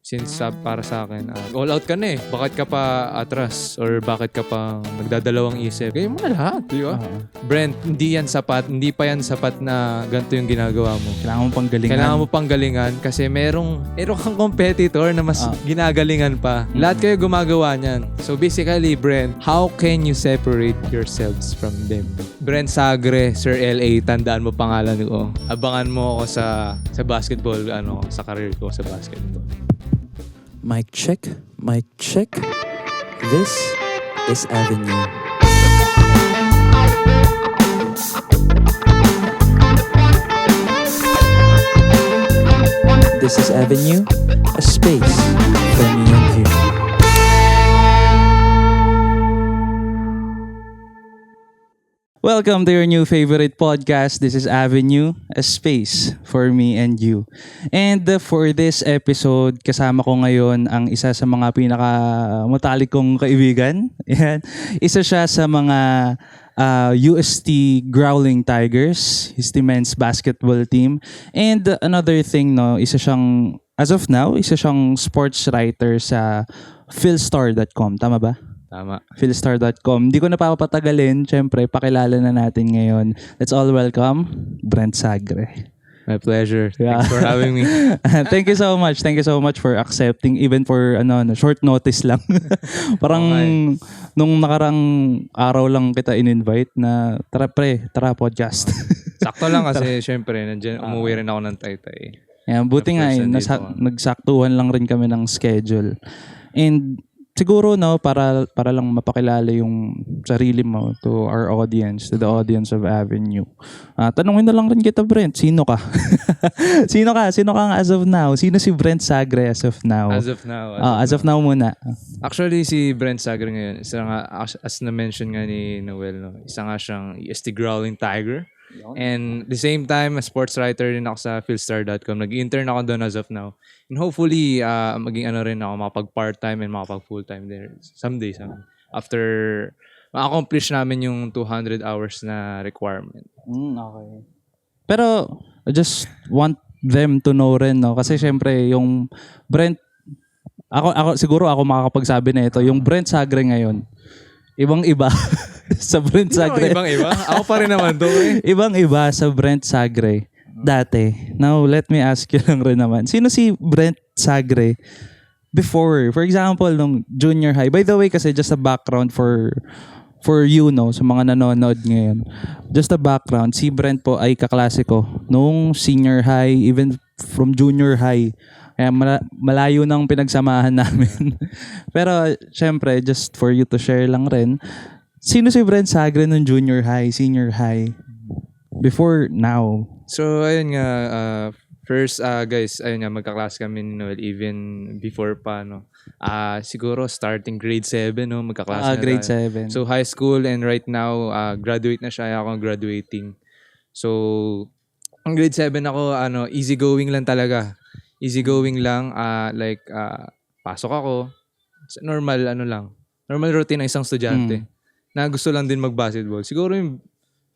Since para sa akin, all out ka na eh. Bakit ka pa atras? Or bakit ka pa nagdadalawang isip? Gawin mo na lahat, di ba? Brent, hindi yan sapat. Hindi pa yan sapat na ganito yung ginagawa mo. Kailangan mo pang galingan. Kailangan mo pang galingan kasi meron kang competitor na mas ginagalingan pa. Lahat kayo gumagawa niyan. So basically, Brent, how can you separate yourselves from them? Brent Sagre, Sir LA, tandaan mo pangalan ko. Abangan mo ako sa basketball, sa career ko sa basketball. Mic check. Mic check. This is Avenue. This is Avenue, a space for me and you. Welcome to your new favorite podcast. This is Avenue, a space for me and you. And for this episode, kasama ko ngayon ang isa sa mga pinakamatalik kong kaibigan. Yan. Isa siya sa mga UST Growling Tigers, UST men's basketball team. And another thing, isa siyang, as of now, isa siyang sports writer sa philstar.com. Tama ba? Tama. Philstar.com. Hindi ko na papatagalin. Siyempre, pakilala na natin ngayon. Let's all welcome Brent Sagre. My pleasure. Thanks for having me. Thank you so much. Thank you so much for accepting even for short notice lang. Parang nung nakarang araw lang kita in-invite na tara podcast. Sakto lang kasi syempre umuwi rin ako ng Taytay. Yeah, buti nga nagsaktuhan lang rin kami ng schedule. And siguro para lang mapakilala yung sarili mo to our audience, to the audience of Avenue. Tanungin na lang rin kita, Brent, sino ka? Sino ka nga as of now? Sino si Brent Sagre as of now? As of now. As of now muna. Actually, si Brent Sagre ngayon, isa nga, as na-mention nga ni Noel, isa nga siyang UST Growling Tiger. And the same time, a sports writer rin ako sa philstar.com. Nag-intern ako doon as of now. And hopefully, maging rin ako, makapag-part-time and makapag-full-time there someday. After ma-accomplish namin yung 200 hours na requirement. Okay. Pero, I just want them to know rin, kasi syempre, yung Brent, siguro ako makakapagsabi na ito, yung Brent Sagre ngayon, ibang-iba sa Brent Sagre. Ibang-iba? Ako pa rin naman to eh. Ibang-iba sa Brent Sagre dati. Now, let me ask you lang rin naman. Sino si Brent Sagre before? For example, nung junior high. By the way, kasi just a background for you, sa mga nanonood ngayon. Just a background. Si Brent po ay kaklase ko nung senior high, even from junior high. Kaya malayo nang pinagsamahan namin. Pero, syempre, just for you to share lang rin, sino si Brent Sagre nung junior high, senior high, before now? So, ayun nga, first, guys, ayun nga, magkaklase kami ni Noel even before pa, siguro starting grade 7, magkaklase na grade tayo. 7. So, high school and right now, graduate na siya, ako graduating. So, ang grade 7 ako, easygoing lang talaga. Easygoing lang, pasok ako, normal routine ng isang estudyante. Na gusto lang din mag-basketball. Siguro yung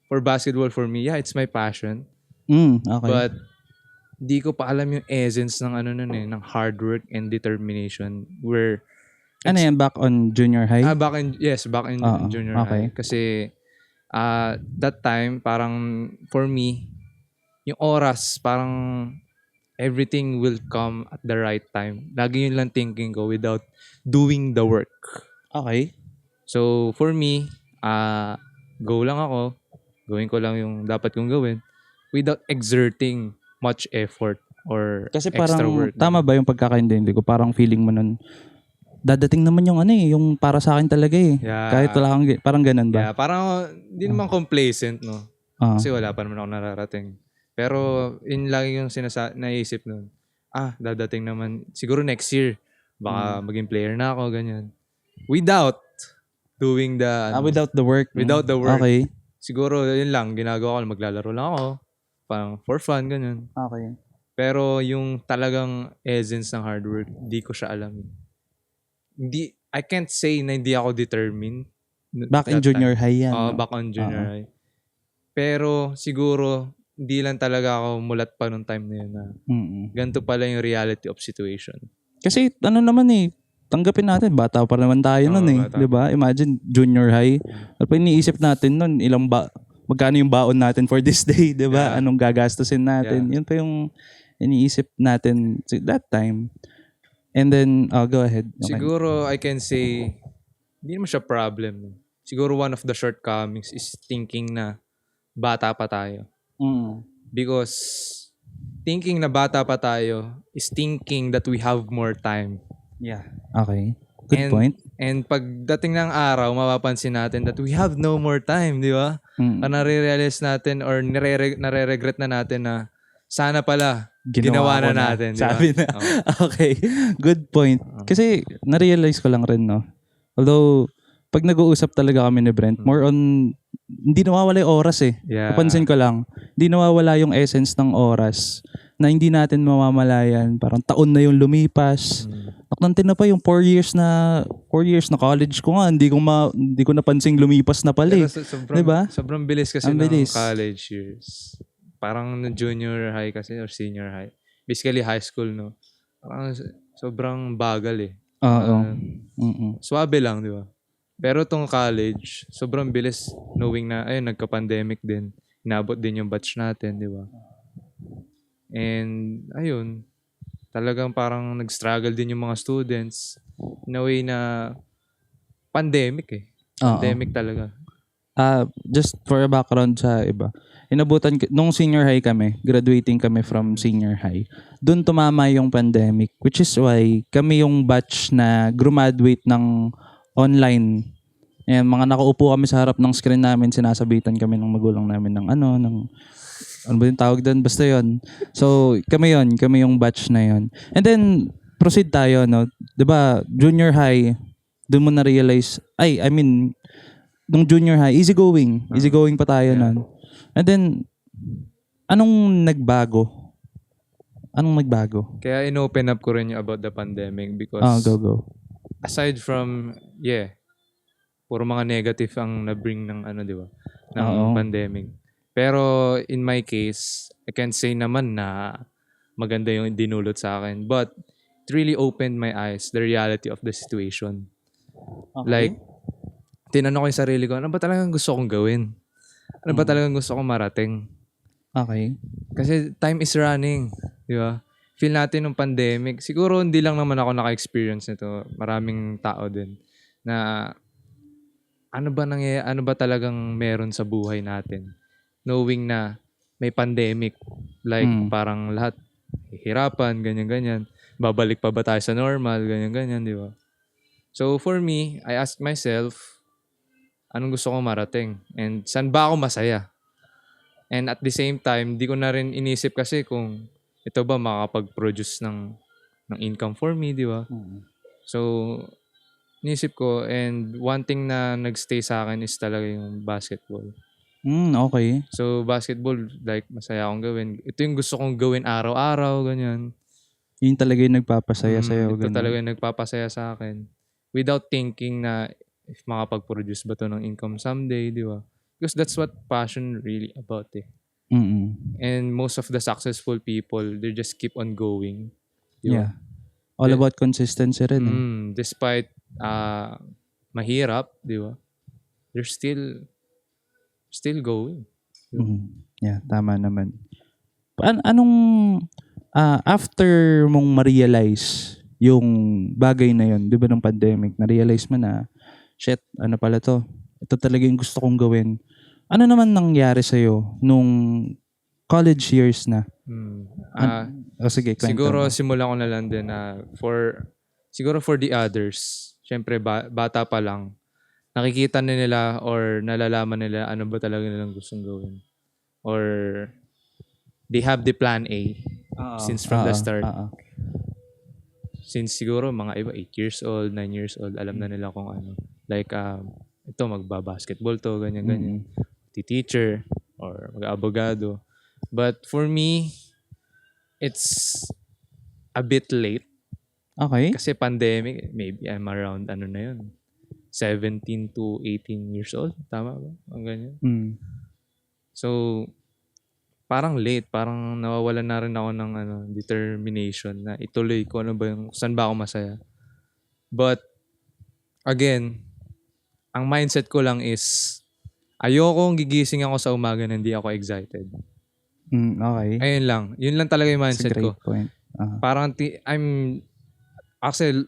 for basketball for me, it's my passion. Okay. But di ko pa alam yung essence ng ng hard work and determination. Where yan, back on junior high? Back in junior high. Kasi that time, parang for me, yung oras, parang everything will come at the right time. Lagi yun lang thinking ko without doing the work. Okay. So, for me, go lang ako. Gawin ko lang yung dapat kong gawin without exerting much effort or kasi extra parang, work. Tama ba yung pagkakaintindi ko? Parang feeling mo nun, dadating naman yung yung para sa akin talaga eh. Yeah. Kahit wala kang, parang ganun ba? Yeah, parang hindi naman complacent, Kasi wala pa naman ako nararating. Pero, yun lagi yung naisip nun. Dadating naman, siguro next year, baka maging player na ako, ganyan. Without doing the... without the work. Without the work. Okay. Siguro, yun lang, ginagawa ko, maglalaro lang ako. Parang for fun, ganyan. Okay. Pero yung talagang essence ng hard work, hindi ko siya alam. I can't say na hindi ako determined. Back in junior high yan. Back on junior high. Pero siguro, hindi lang talaga ako mulat pa nung time na yun na ganito pala yung reality of situation. Kasi ano naman tanggapin natin, bata pa naman tayo Oo, nun bata 'di ba? Imagine junior high. Ano pa iniisip natin nun, magkano yung baon natin for this day, 'di ba? Yeah. Anong gagastusin Yeah. natin? Yun pa yung iniisip natin that time. And then, go ahead. Okay. Siguro I can say, hindi naman siya problem. No? Siguro one of the shortcomings is thinking na bata pa tayo. Mm. Because thinking na bata pa tayo is thinking that we have more time. Yeah. Okay. Good And point. and pagdating ng araw, mapapansin natin that we have no more time, di ba? Mm. Nare-realize natin or nare-regret na natin na sana pala ginawa Ginawa ko na natin, di ba? Sabi na. Oo. Okay. Good point. Kasi na-realize ko lang rin, no? Although, pag nag-uusap talaga kami ni Brent, more on, hindi nawawala yung oras eh. Yeah. Napansin ko lang, hindi nawawala yung essence ng oras na hindi natin mamamalayan. Parang taon na yung lumipas. Naknantin na pa yung 4 years na college ko nga. Hindi ko napansing lumipas na pala Pero eh. sobrang, Diba? sobrang bilis kasi Ang ng bilis. college years. Parang no junior high kasi or senior high. Basically high school, no? Parang sobrang bagal eh. Oo. Ah, swabe lang, di ba? Pero tong college, sobrang bilis knowing na, ayun, nagka-pandemic din. Inabot din yung batch natin, di ba? And, ayun, talagang parang nag-struggle din yung mga students in a way na pandemic eh. Pandemic talaga. Just for a background sa iba. Nung senior high kami, graduating kami from senior high. Doon tumama yung pandemic, which is why kami yung batch na graduate ng online. And mga nakaupo kami sa harap ng screen namin, sinasabitan kami ng magulang namin ng ano ba yung tawag doon? Basta yun. So, kami yung batch na yun. And then, proceed tayo, no? 'Di ba junior high, doon mo na-realize, nung junior high, easygoing. Easygoing pa tayo nun. And then, anong nagbago? Kaya in-open up ko rin yung about the pandemic because Go. aside from, puro mga negative ang na-bring ng di ba? Ng Oo. pandemic. Pero in my case, I can say naman na maganda yung dinulot sa akin. But it really opened my eyes, the reality of the situation. Okay. Like, tinanong ko yung sarili ko, ano ba talagang gusto kong gawin? Ano ba talagang gusto kong marating? Okay. Kasi time is running, di ba? Feel natin nung pandemic, siguro hindi lang naman ako naka-experience nito. Maraming tao din na ano ba talagang meron sa buhay natin? Knowing na may pandemic, like parang lahat hirapan, ganyan-ganyan. Babalik pa ba tayo sa normal, ganyan-ganyan, di ba? So for me, I asked myself, anong gusto kong marating? And saan ba ako masaya? And at the same time, di ko na rin inisip kasi kung ito ba makakapag-produce ng income for me, di ba? So, inisip ko, and one thing na nagstay sa akin is talaga yung basketball. Okay. So, basketball, like, masaya akong gawin. Ito yung gusto kong gawin araw-araw, ganyan. Yun talaga yung nagpapasaya sa'yo. Ito ganun. talaga yung nagpapasaya sa akin. Without thinking na if makapag-produce ba to ng income someday, di ba? Because that's what passion really about eh. And most of the successful people, they just keep on going. Di ba? Yeah. All about consistency rin eh. Despite mahirap, di ba? They're still going. Yeah, tama naman. Anong after mong ma-realize yung bagay na yun, 'di ba, ng pandemic, na-realize mo na shit, ano pala to? Ito talaga yung gusto kong gawin. Ano naman nangyari sa nung college years na? Sige, kwento Siguro mo. simulan ko na lang din na siguro for the others, syempre bata pa lang, nakikita na nila or nalalaman nila ano ba talaga nilang gustong gawin. Or they have the plan A since from the start. Since siguro mga iba 8 years old, 9 years old, alam na nila kung ano. Like, ito magba-basketball to, ganyan-ganyan. Teacher or mag-abogado. But for me, it's a bit late. Okay. Kasi pandemic, maybe I'm around 17 to 18 years old. Tama ba? Ang ganyan. Mm. So, parang late, parang nawawalan na rin ako ng determination na ituloy ko ano ba yung saan ba ako masaya. But again, ang mindset ko lang is ayokong gigising ako sa umaga na hindi ako excited. Okay. Ayun lang. Yun lang talaga yung That's a mindset great ko. point. Parang actually,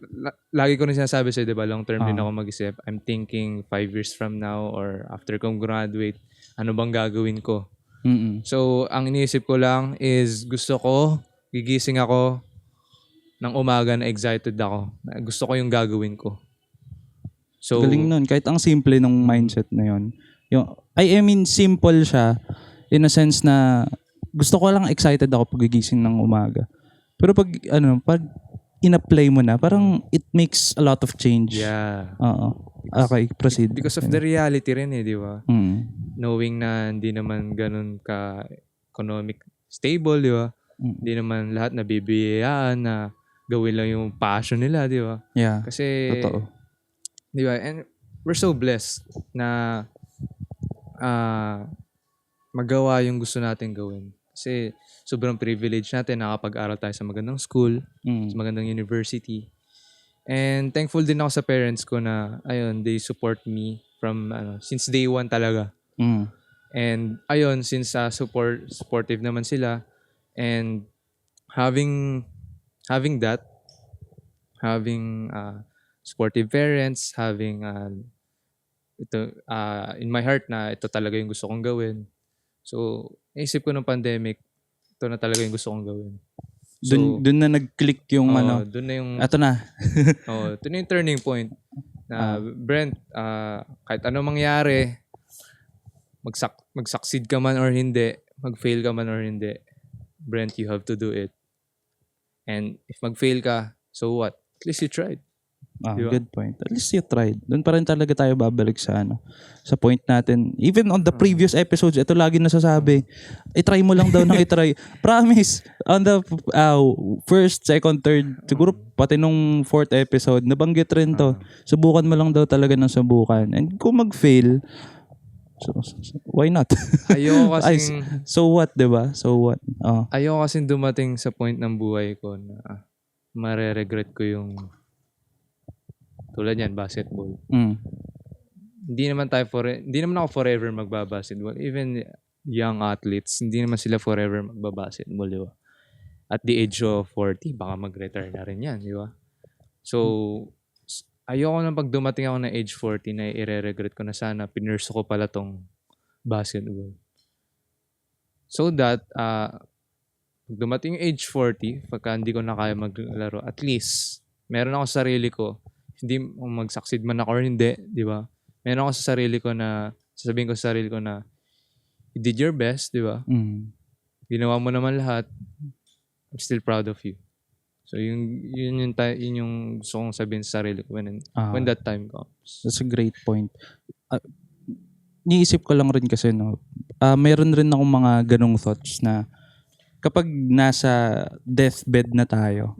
lagi ko rin sinasabi sa'yo, di ba, long term din ako mag-isip. I'm thinking 5 years from now or after kong graduate, ano bang gagawin ko? Mm-mm. So, ang iniisip ko lang is gusto ko, gigising ako ng umaga na excited ako. Gusto ko yung gagawin ko. So, Galing nun. Kahit ang simple ng mindset na yun. I mean, simple siya in a sense na gusto ko lang excited ako pag gigising ng umaga. Pero pag in-apply mo na, parang it makes a lot of change. yeah. Oo. Okay, proceed. Because of the reality rin di ba? Knowing na hindi naman ganun ka economic stable, di ba? Hindi naman lahat nabibiyayaan na gawin lang yung passion nila, di ba? Yeah. Kasi, Totoo. di ba? And we're so blessed na magawa yung gusto natin gawin. Kasi sobrang privilege natin nakapag-aral tayo sa magandang school, sa magandang university. And thankful din ako sa parents ko na ayun, they support me from since day one talaga. And ayun, since supportive naman sila and having that, having supportive parents, having ito in my heart na ito talaga yung gusto kong gawin. So, naisip ko nung pandemic, ito na talaga yung gusto kong gawin. So, Dun na nag-click yung doon na yung Eto na. ito na yung turning point na Brent, kahit anong mangyari, mag-succeed ka man or hindi, mag-fail ka man or hindi, Brent, you have to do it. And if mag-fail ka, so what? At least you tried. Diba? Good point. At least you tried. Doon pa rin talaga tayo babalik sa sa point natin. Even on the previous episodes, ito lagi nasasabi, i-try mo lang daw nang i-try. Promise. On the first, second, third, siguro pati nung fourth episode, nabanggit rin to. Subukan mo lang daw talaga ng subukan. And kung mag-fail, so why not? Ayoko kasing so what, diba? So what? Ayoko kasing dumating sa point ng buhay ko na mare-regret ko yung tulad yan, basketball. Hindi naman ako forever magbabasketball. Even young athletes, hindi naman sila forever magbabasketball, di ba? At the age of 40, baka mag-retire na rin yan, di ba? So, ayoko nang pag dumating ako na age 40 na i-regret ko na sana pinurso ko pala tong basketball. So that, pag dumating yung age 40, pagka hindi ko na kaya maglaro, at least, meron ako sa sarili ko, hindi mag-succeed man ako or hindi, di ba? Meron ako sa sarili ko na, sasabihin ko sa sarili ko na, you did your best, di ba? Ginawa mo naman lahat. I'm still proud of you. So, yun yung gusto kong sabihin sa sarili ko when that time comes. That's a great point. Niisip ko lang rin kasi, meron rin akong mga ganong thoughts na kapag nasa deathbed na tayo,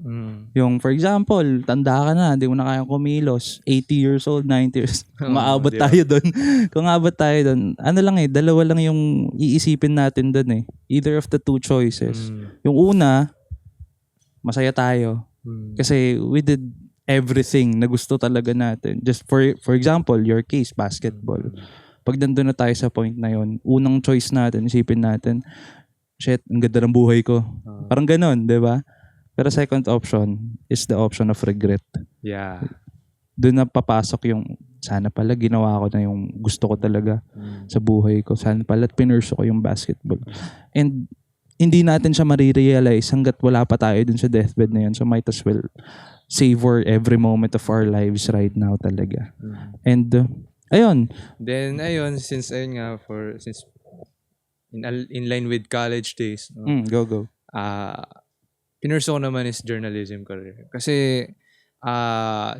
yung for example, tanda ka na, hindi mo na kayang kumilos, 80 years old, 90 years, kung maabot tayo doon. Kung maabot tayo doon, dalawa lang yung iisipin natin doon eh. Either of the two choices. Yung una, masaya tayo. Kasi we did everything na gusto talaga natin. Just for example, your case, basketball. Pag nandun na tayo sa point na yon, unang choice natin, isipin natin, shit, ang ganda ng buhay ko. Parang ganon, di ba? Pero second option is the option of regret. Yeah. Doon na papasok yung, sana pala ginawa ko na yung gusto ko talaga sa buhay ko. Sana pala pinurso ko yung basketball. And hindi natin siya marirealize hanggat wala pa tayo dun sa deathbed na yun. So might as well savor every moment of our lives right now talaga. And, ayun. Then, since in line with college days, Go. pinurso ko naman is journalism career. Kasi,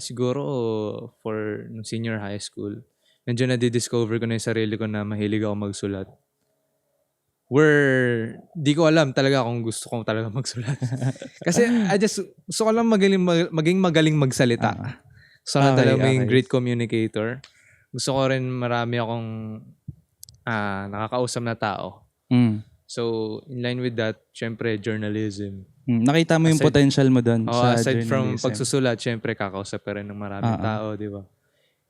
siguro for nung senior high school, medyo na-discover ko na yung sarili ko na mahilig ako magsulat. Di ko alam talaga kung gusto ko talaga magsulat. Kasi, gusto ko lang maging magaling magsalita. So, talaga maging great communicator. Gusto ko rin marami akong nakakausap na tao. So, in line with that, syempre, journalism. Nakita mo yung Aside- potential mo doon sa Aside from journalism. pagsusulat, syempre, kakausap ka rin ng maraming Oo. tao, di ba?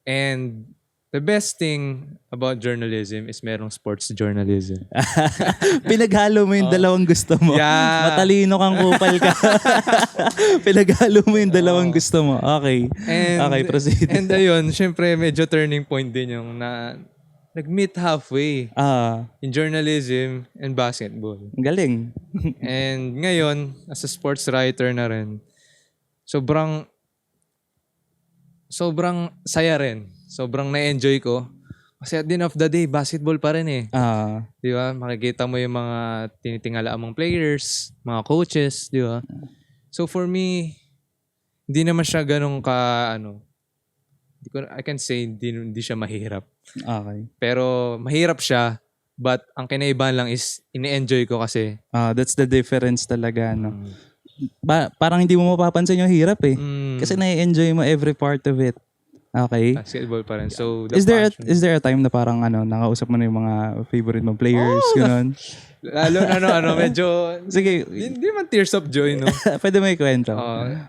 And the best thing about journalism is merong sports journalism. Pinaghalo mo yung dalawang gusto mo. Yeah. Matalino kang kupal ka. Pinaghalo mo yung dalawang gusto mo. Okay. Okay, proceed. And ayun, syempre, medyo turning point din yung nag-meet halfway in journalism and basketball. Ang galing. And ngayon, as a sports writer na rin, sobrang saya rin. Sobrang na-enjoy ko. Kasi at the end of the day, basketball pa rin eh. Di ba? Makikita mo yung mga tinitingala mong players, mga coaches, di ba? So for me, hindi naman siya ganun I can say hindi siya mahirap. Okay. Pero mahirap siya, but ang kinaibahan lang is ini-enjoy ko kasi. That's the difference talaga, no? Parang hindi mo mapapansin yung hirap eh. Kasi na-enjoy mo every part of it. Okay. Basketball pa rin. So, Is there a time na parang nakausap mo na yung mga favorite mong players, ganun? Lalo na medyo Sige. Hindi man tears of joy, no? Pwede mo ikwento.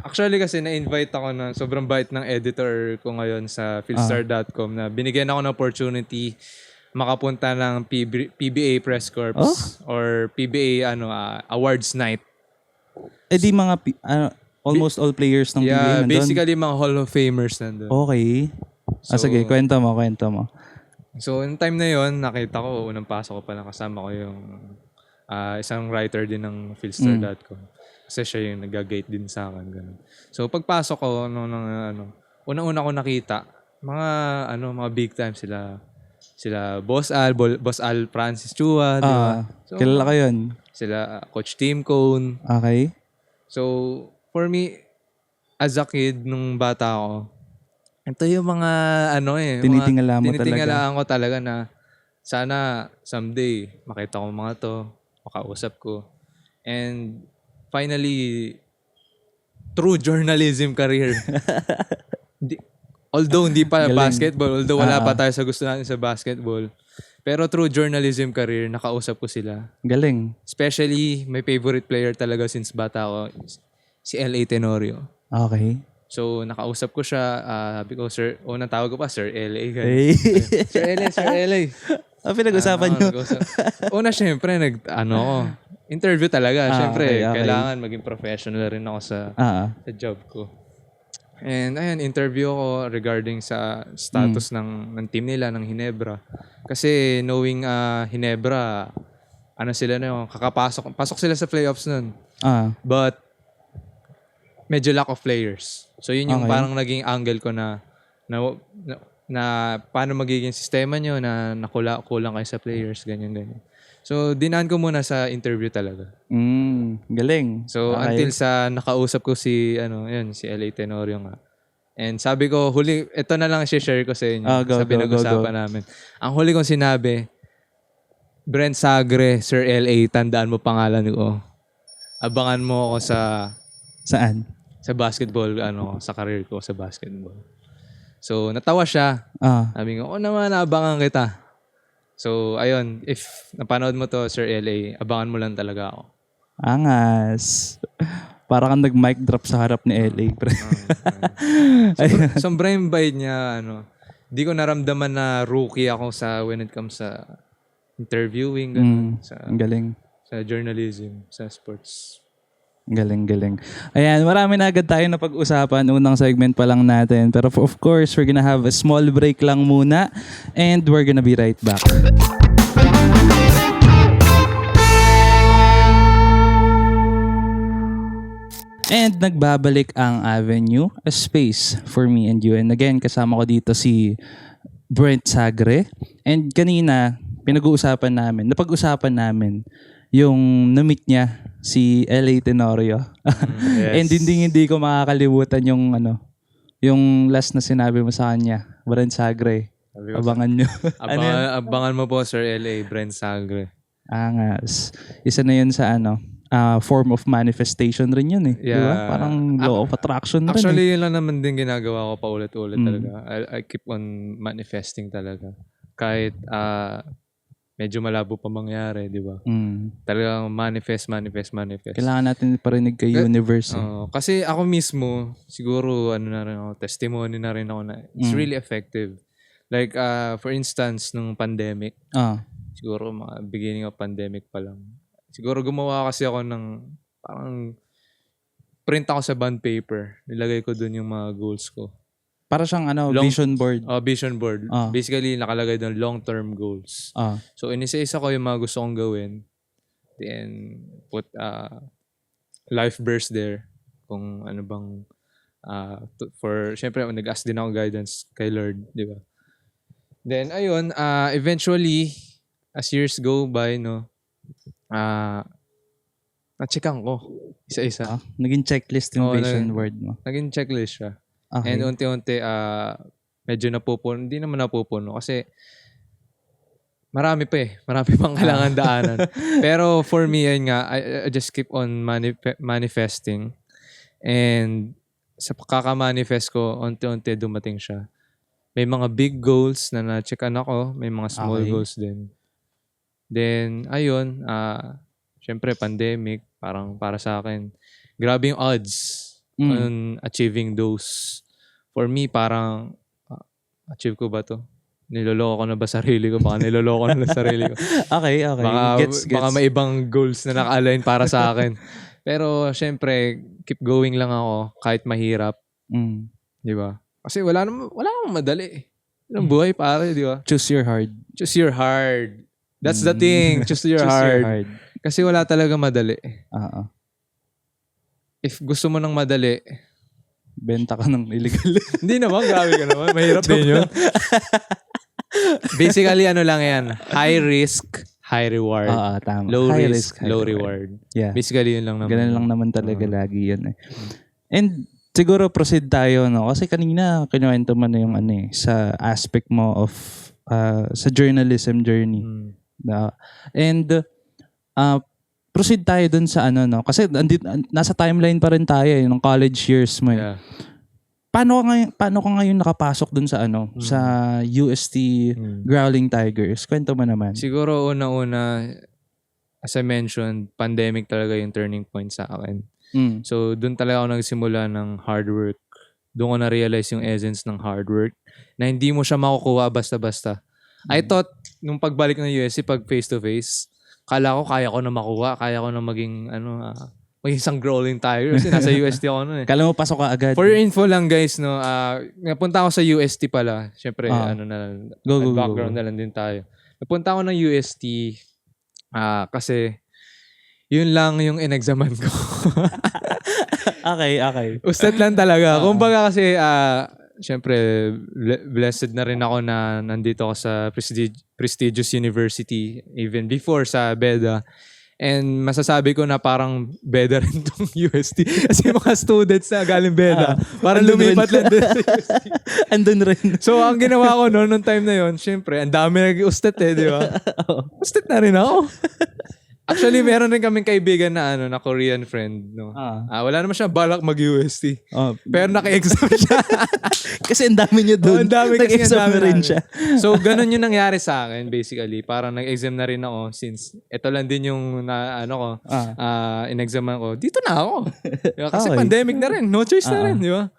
Actually kasi na-invite ako na sobrang bait ng editor ko ngayon sa philstar.com na binigyan ako ng opportunity makapunta ng PBA press corps or PBA awards night. Di mga almost all players ng PBA nandun? Basically mga Hall of Famers nandun. Okay. Sige, kwento mo. So, in time na yon nakita ko, unang pasok ko pa lang kasama ko yung isang writer din ng philstar.com. Kasi siya yung nag-guide din sa akin. Ganun. So, pagpasok ko, unang-una ko nakita, mga big time sila Boss Al Francis Chua, di ba? So, kilala ko yun. Sila Coach Tim Cone. Okay. So, for me, as a kid, nung bata ako, ito yung mga tinitingalaan ko talaga na sana someday makita ko mga to, makausap ko. And finally, true journalism career. Although hindi pa basketball, although wala pa tayo sa gusto natin sa basketball, pero true journalism career, nakausap ko sila. Galing. Especially, my favorite player talaga since bata ako, si L.A. Tenorio. Okay. So, nakausap ko siya. Sabi ko, Sir, natawag ko pa, Sir L.A. Hey. Sir L.A. Pinag-usapan nyo. Syempre, interview talaga. Syempre, okay. kailangan maging professional rin ako sa job ko. And ayun, interview ko regarding sa status ng team nila, ng Ginebra. Kasi knowing Ginebra, pasok sila sa playoffs nun. But, medyo lack of players. So, yun yung parang naging angle ko na paano magiging sistema nyo na kulang kayo sa players, ganyan. So, dinaan ko muna sa interview talaga. Galing. So, until sa nakausap ko si L.A. Tenorio nga. And sabi ko, ito na lang share ko sa inyo sa pinag-usapan namin. Ang huli kong sinabi, Brent Sagre, Sir L.A., tandaan mo pangalan ko. Abangan mo ako sa... Saan? Sa basketball, sa career ko sa basketball. So, natawa siya. Sabi ko, naman, abangan kita. So, ayun, if napanood mo to, Sir L.A., abangan mo lang talaga ako. Angas. Para kang nag-mic drop sa harap ni LA. Sobrang bait niya, di ko naramdaman na rookie ako when it comes sa interviewing, galing. Sa journalism, sa sports. Galing. Ayan, marami na agad tayo na pag-usapan. Unang segment pa lang natin. Pero of course, we're gonna have a small break lang muna. And we're gonna be right back. And nagbabalik ang Avenue, a space for me and you. And again, kasama ko dito si Brent Sagre. And kanina, napag-usapan namin yung na-meet niya si L.A. Tenorio. Yes. And hindi ko makakalimutan yung last na sinabi mo sa kanya, Brent Sagre. Abangan nyo. Abangan mo po, Sir L.A., Brent Sagre. Angas. Isa na yun sa form of manifestation rin yun eh. Yeah. Diba? Parang law of attraction rin Actually, yun lang naman din ginagawa ko paulit-ulit talaga. I keep on manifesting talaga. Kahit medyo malabo pa mangyari, di ba? Mm. Talagang manifest. Kailangan natin parinig kay universe. Kasi ako mismo, siguro, na rin ako, testimony na rin ako na it's really effective. Like, for instance, nung pandemic, siguro mga beginning of pandemic pa lang. Siguro gumawa kasi ako ng parang print ako sa bond paper. Nilagay ko dun yung mga goals ko. Para siyang vision board. Vision board. Basically, nakalagay doon long-term goals. So, inisa-isa ko yung mga gusto kong gawin. Then, put life verse there. Kung ano bang, syempre, nag-ask din ako guidance kay Lord, di ba? Then, ayun, eventually, as years go by, na-checkan ko. Isa-isa. Naging checklist yung vision board mo. Naging checklist siya. Okay. And unti-unti, medyo napupuno. Hindi naman napupuno kasi marami pa eh. Marami pang kailangan daanan. Pero for me, yun nga, I just keep on manifesting. And sa kaka-manifest ko, unti-unti dumating siya. May mga big goals na na-checkan ako. May mga small goals din. Then, ayun, syempre, pandemic, parang para sa akin, grabe yung odds on achieving those. For me, parang, achieve ko ba to? Niloloko ko na ba sarili ko? Baka niloloko na lang sarili ko. Okay. Baka may ibang goals na naka-align para sa akin. Pero, syempre, keep going lang ako kahit mahirap. Di ba? Kasi wala namang madali. Yung buhay, pare, di ba? Choose your hard. That's the thing. Choose your hard. Kasi wala talaga madali. If gusto mo ng madali, benta ka ng illegal. Hindi naman, grabe ka naman. Mahirap din yun. Basically, ano lang yan. High risk, high reward. Tama. Low high risk, low reward. Yeah. Basically, yun lang naman. Ganun lang naman talaga lagi yun eh. And siguro proceed tayo, no? Kasi kanina, kinuwento mo na yung sa aspect mo of sa journalism journey. And proceed tayo dun sa kasi nasa timeline pa rin tayo ng college years mo. Yeah. Paano ka ngayon nakapasok dun sa sa UST Growling Tigers? Kwento mo naman. Siguro una-una, as I mentioned, pandemic talaga yung turning point sa akin. So dun talaga ako nagsimula ng hard work. Doon ko na-realize yung essence ng hard work na hindi mo siya makukuha basta-basta. I thought, nung pagbalik ng UST, pag face-to-face, kala ko kaya ko na makuha, kaya ko na maging isang growling tiger kasi nasa UST ako noon eh. Kala mo pasok ka agad. For your info lang guys, napunta ako sa UST pala. Syempre, background na lang din tayo. Napunta ako ng UST kasi yun lang yung in-examan ko. Okay. Ustat lang talaga. Kumbaga kasi, syempre, blessed na rin ako na nandito ako sa prestigious university even before sa BEDA. And masasabi ko na parang BEDA rin tong UST. Kasi mga students na galing BEDA, parang lumipat lang din sa UST. Andun rin. So, ang ginawa ko noong time na yon, syempre, ang dami nag-ustat di ba? Ustat na rin ako. Actually, meron rin kaming kaibigan na na Korean friend, no. Wala naman siya balak mag-UST. Pero naki-exam siya. Kasi ang dami niya doon. Ang dami kasi nag-exam rin siya. So, ganun yung nangyari sa akin, basically. Parang nag-exam na rin ako since ito lang din yung in-examan ko. Dito na ako. Diba? Kasi pandemic na rin. No choice na rin, di ba?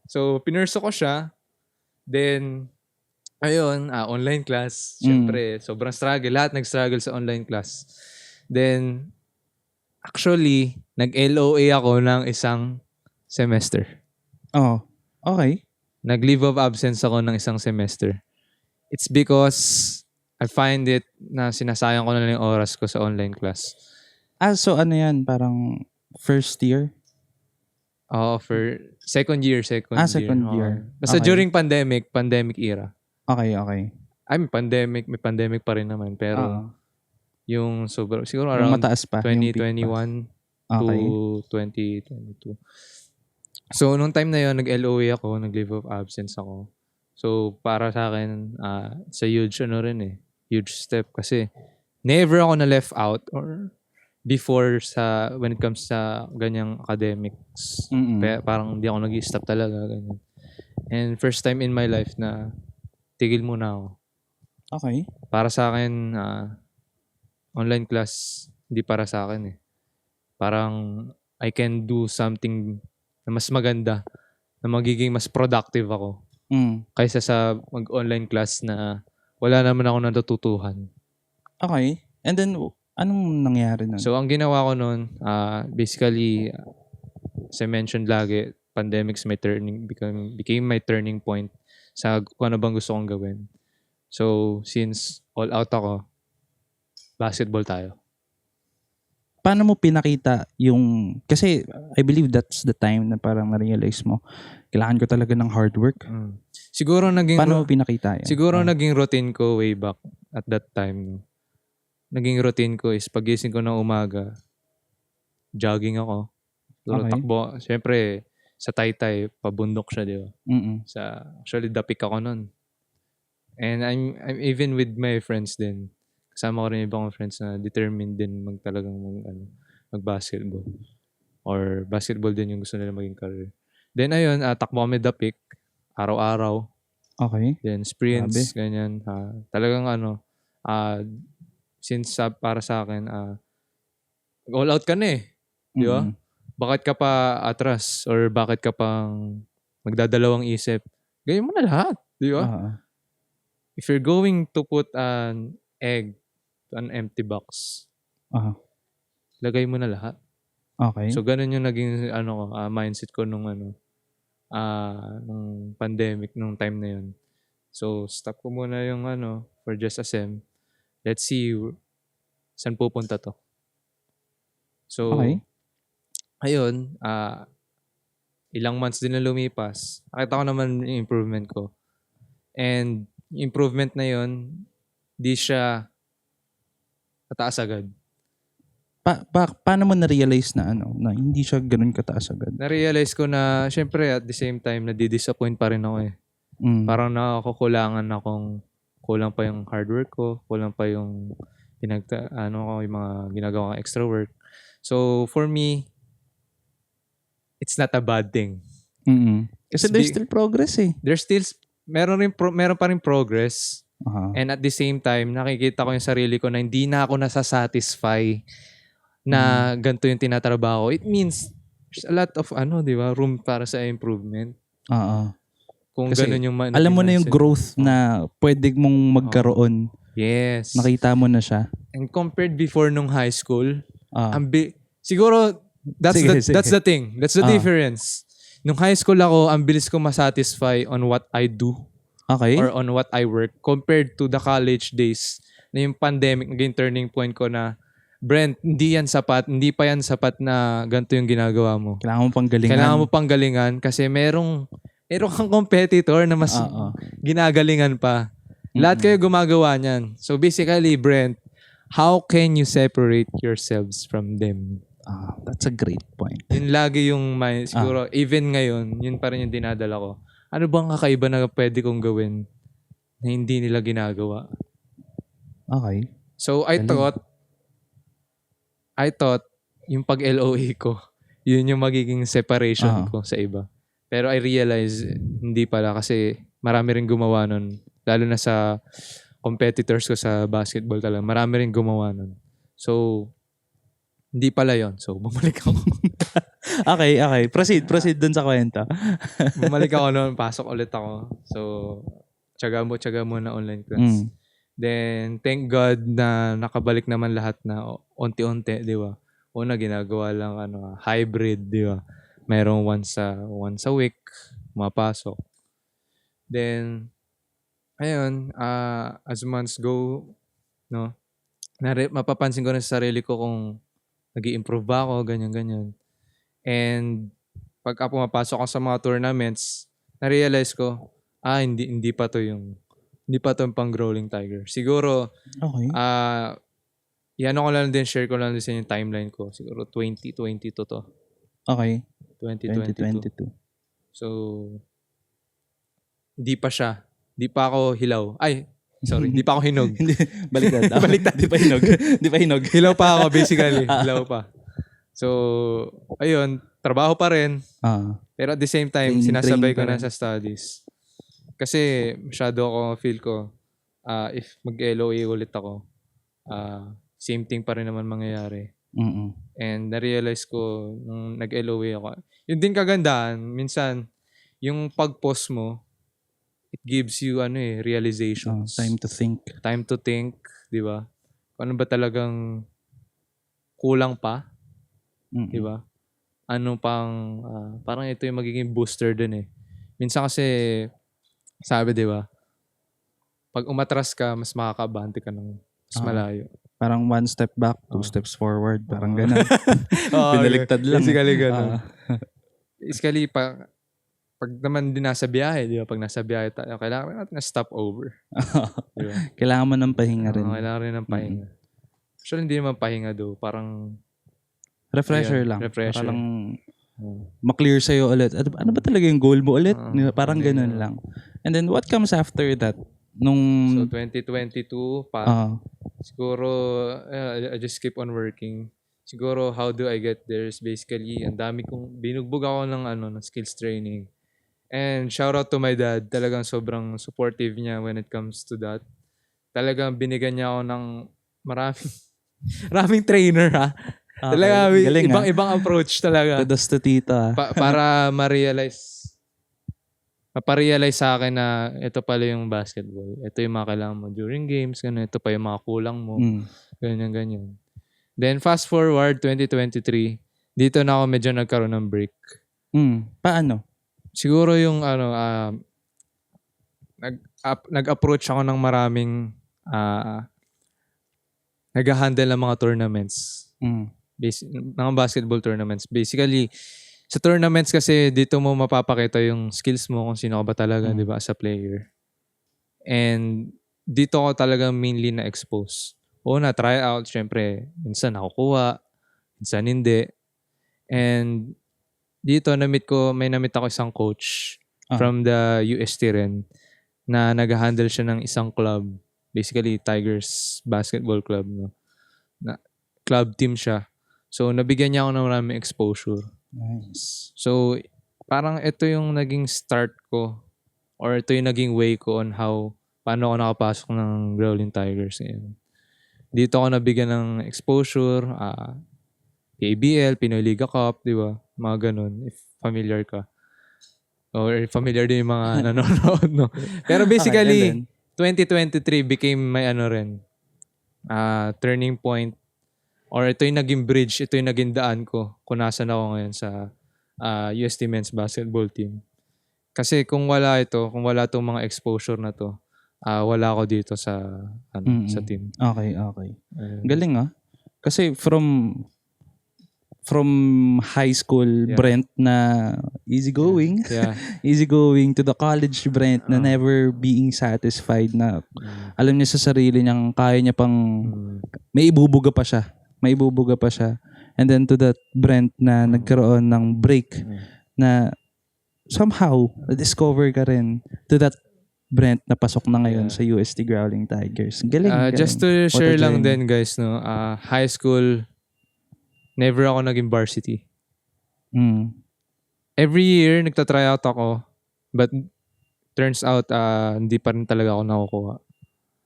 So, pinurso ko siya. Then, ayun, online class. Siyempre, sobrang struggle. Lahat nag-struggle sa online class. Then, actually, nag-LOA ako ng isang semester. Okay. Nag-leave of absence ako ng isang semester. It's because I find it na sinasayang ko na lang yung oras ko sa online class. So ano yan? Parang first year? For second year. Second year. Basta during pandemic era. Okay. I mean, may pandemic pa rin naman. Pero, yung siguro around mataas pa, 2021 to 2022. So, nung time na yun, nag-LOA ako, nag-leave of absence ako. So, para sa akin, it's a huge, huge step. Kasi, never ako na-left out or before when it comes sa ganyang academics. Parang hindi ako nag-stop talaga. Ganyan. And first time in my life na tigil muna ako. Okay. Para sa akin, online class, hindi para sa akin eh. Parang, I can do something na mas maganda, na magiging mas productive ako, kaysa sa mag-online class na wala naman ako natututuhan. Okay. And then, anong nangyari nun? So, ang ginawa ko nun, basically, as I mentioned lagi, pandemics became my turning point sa kung ano bang gusto kong gawin. So, since all out ako, basketball tayo. Paano mo pinakita yung, kasi I believe that's the time na parang na-realize mo, kailangan ko talaga ng hard work. Siguro naging Paano mo pinakita yan? siguro naging routine ko way back at that time. Naging routine ko is pagising ko ng umaga, jogging ako. Siguro Okay. takbo. Siyempre, sa Taytay, pabundok siya, di ba? Actually, dapik ako nun. And I'm even with my friends din. Kasama ko rin yung ibang friends na determined din mag-basketball. Or basketball din yung gusto nila maging career. Then ayun, takbo kami dapik. Araw-araw. Okay. Then sprints, ganyan. Talagang since para sa akin, all out ka na eh. Di ba? Bakit ka pa atras? Or bakit ka pang magdadalawang isip? Ganyan mo na lahat. Di ba? If you're going to put an egg to an empty box, lagay mo na lahat. Okay. So, ganun yung naging mindset ko nung pandemic, nung time na yun. So, stop ko muna yung for just a sem. Let's see saan pupunta to. So, Okay. ayun, ilang months din na lumipas. Nakita ko naman yung improvement ko. And improvement na yun, di siya tataas agad. Paano mo na-realize na na hindi siya ganun kataas agad? Na-realize ko na, syempre at the same time, nadi-disappoint pa rin ako eh. Parang kulang pa yung hard work ko, kulang pa yung yung mga ginagawa kong extra work. So, for me, it's not a bad thing. Kasi there's still progress eh. Meron pa rin progress. And at the same time, nakikita ko yung sarili ko na hindi na ako nasasatisfy na ganito yung tinatrabaho. It means there's a lot of di ba, room para sa improvement. Kung kasi ganun yung alam mo na yung growth na pwede mong magkaroon. Yes. Nakita mo na siya. And compared before nung high school, siguro that's the thing. That's the difference. Nung high school ako, ang bilis ko masatisfy on what I do. Okay. Or on what I work compared to the college days na yung pandemic naging turning point ko na Brent, hindi pa yan sapat na ganito yung ginagawa mo. Kailangan mo pang galingan kasi meron kang competitor na mas ginagalingan pa. Lahat kayo gumagawa niyan. So basically, Brent, how can you separate yourselves from them? That's a great point. Yun lagi yung siguro, even ngayon, yun pa rin yung dinadala ko. Ano bang kakaiba na pwede kong gawin na hindi nila ginagawa? Okay. So, I thought, yung pag-LOA ko, yun yung magiging separation ko sa iba. Pero I realize, hindi pala kasi marami rin gumawa nun. Lalo na sa competitors ko sa basketball talaga. Marami rin gumawa nun. So, hindi pala yon. So, bumalik ako. Okay. Proceed dun sa kwento. Bumalik ako noon, pasok ulit ako. So, tsaga mo na online class. Then, thank God na nakabalik naman lahat na unti-unti, di ba? Una, ginagawa lang hybrid, di ba? Mayroong once a week, mapasok. Then, ayun, as months go, no, mapapansin ko na sa sarili ko kung nag-i-improve ba ako, ganyan. And pagka pumapasok ako sa mga tournaments, na-realize ko, hindi pa to yung pang Growling Tiger. Siguro, okay. Share ko lang din sa yung timeline ko. Siguro 2022 to. Okay. 2022. So, hindi pa siya. Hindi pa ako hilaw. Ay, sorry. Hindi pa ako hinog. Baliktad. Hindi pa hinog. Hilaw pa ako, basically. Hilaw pa. So, ayun. Trabaho pa rin. Pero at the same time, sinasabay ko na sa studies. Kasi masyado ako feel ko, if mag-LOA ulit ako, same thing pa rin naman mangyayari. Mm. And na-realize ko nung nag-LOA ako. Yun din kagandahan, minsan, yung pag-post mo, it gives you realizations. Time to think. Time to think, di ba? Ano ba talagang kulang pa, di ba? Ano pang, parang ito yung magiging booster din eh. Minsan kasi, sabi di ba, pag umatras ka, mas makakabante ka ng mas malayo. Parang one step back, two steps forward. Parang ganun. Binaligtad lang. Basically ganun. Basically, pag naman din nasa biyahe, di ba? Pag nasa biyahe tayo, kailangan natin na stop over. Di ba? Kailangan mo ng pahinga rin. Kailangan rin ng pahinga. Actually, hindi naman pahinga do. Parang refresher lang. Refresher. Para lang ma-clear sa'yo ulit. Ano ba talaga yung goal mo ulit? Parang ganun lang. And then what comes after that? So 2022 pa. Siguro I just keep on working. Siguro how do I get there is basically ang dami kong binugbog ako ng skills training. And shout out to my dad. Talagang sobrang supportive niya when it comes to that. Talagang binigyan niya ako ng maraming trainer ha. Talaga ibang approach talaga. Kudos to tita. Para maparealize sa akin na ito pala yung basketball. Ito yung mga kailangan mo during games. Ganun. Ito pa yung mga kulang mo. Ganyan. Then fast forward 2023, dito na ako medyo nagkaroon ng break. Paano? Siguro yung nag-approach ako ng maraming nag-handle ng mga tournaments. Mga basketball tournaments. Basically, sa tournaments kasi dito mo mapapakita yung skills mo kung sino ka ba talaga, di ba, as a player. And dito ako talaga mainly na-expose. Na-try out, syempre, minsan nakukuha, minsan hindi. And dito may namit ako isang coach from the UST rin na nag-handle siya ng isang club. Basically, Tigers Basketball Club. No? Na club team siya. So, nabigyan niya ako ng maraming exposure. Nice. So, parang ito yung naging start ko or ito yung naging way ko on paano ako nakapasok ng Growling Tigers ngayon. Dito ako nabigyan ng exposure, PABL, Pinoy Liga Cup, di ba? Mga ganun, if familiar ka. Or familiar din yung mga nanonood, no? Pero basically, 2023 became my turning point. Or ito yung naging bridge, ito yung naging daan ko kung nasan ako ngayon sa UST Men's Basketball Team. Kasi kung wala itong mga exposure na to, wala ako dito sa team. Okay. Galing Kasi from high school Brent na easygoing, easygoing to the college Brent na never being satisfied na alam niya sa sarili niyang kaya niya pang may ibubuga pa siya. And then to that Brent na nagkaroon ng break na somehow na-discover ka rin to that Brent na pasok na ngayon sa UST Growling Tigers. Galing. Just to share lang din guys, no, high school, never ako naging varsity. Every year, nagta-try out ako, but turns out, hindi pa rin talaga ako nakukuha.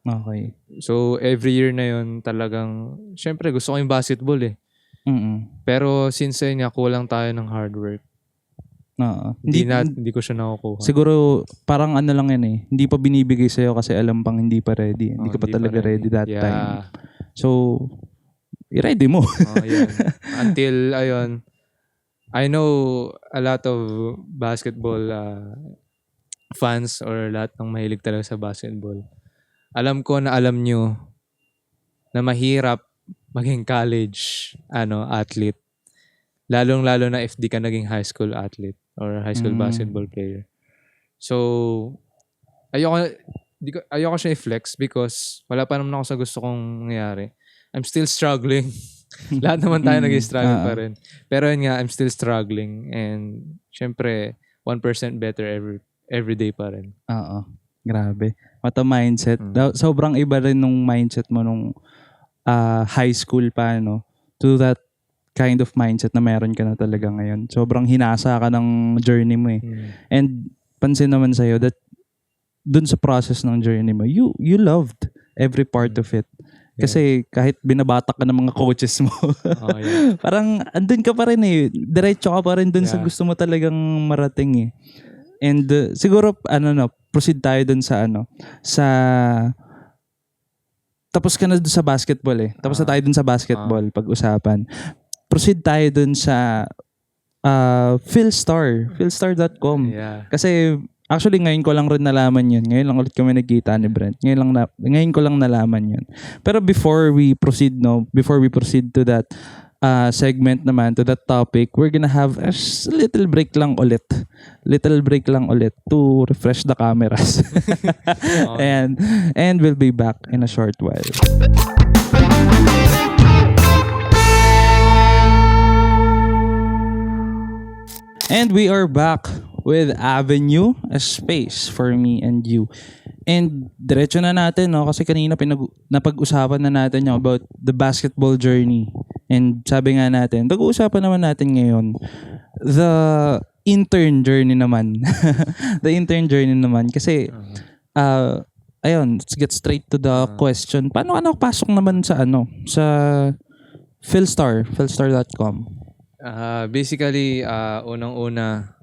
Okay. So, every year na yun, talagang, syempre, gusto ko yung basketball eh. Pero, since yun nga, kulang tayo ng hard work. Hindi ko siya nakukuha. Siguro, parang ano lang yan eh. Hindi pa binibigay sa'yo kasi alam pang hindi pa ready. Hindi ka pa talaga ready that time. So, i-ready mo. Until, ayun, I know a lot of basketball fans or lahat ng mahilig talaga sa basketball. Alam ko na alam nyo na mahirap maging college athlete. Lalong-lalo na if di ka naging high school athlete or high school basketball player. So, ayoko siya i-flex because wala pa naman ako sa gusto kong nangyari. I'm still struggling. Lahat naman tayo nag-struggle pa rin. Pero yun nga, I'm still struggling. And syempre, 1% better every day pa rin. Grabe. What a mindset. Sobrang iba rin nung mindset mo nung high school pa, no? To that kind of mindset na meron ka na talaga ngayon. Sobrang hinasa ka ng journey mo eh. And pansin naman sa'yo that dun sa process ng journey mo, you loved every part of it. Kasi kahit binabatak ka ng mga coaches mo, Oh, yeah. parang andun ka pa rin eh. Diretso ka pa rin dun sa Yeah. gusto mo talagang marating eh. And siguro, proceed tayo dun sa tapos ka na dun sa basketball eh. Tapos na tayo dun sa basketball, pag-usapan. Proceed tayo dun sa philstar.com. Yeah. Kasi actually ngayon ko lang rin nalaman yun. Ngayon lang ulit kami nagkita ni Brent. Ngayon ko lang nalaman yun. Pero before we proceed to that segment naman, to that topic, we're gonna have a little break lang ulit to refresh the cameras. and we'll be back in a short while. And we are back with Avenue, a space for me and you. And diretso na natin, no? Kasi kanina napag-usapan na natin yung about the basketball journey. And sabi nga natin, pag-uusapan naman natin ngayon, the intern journey naman. The intern journey naman. Kasi, ayun, let's get straight to the question. Paano ka nakapasok naman sa philstar.com? Basically, unang-una,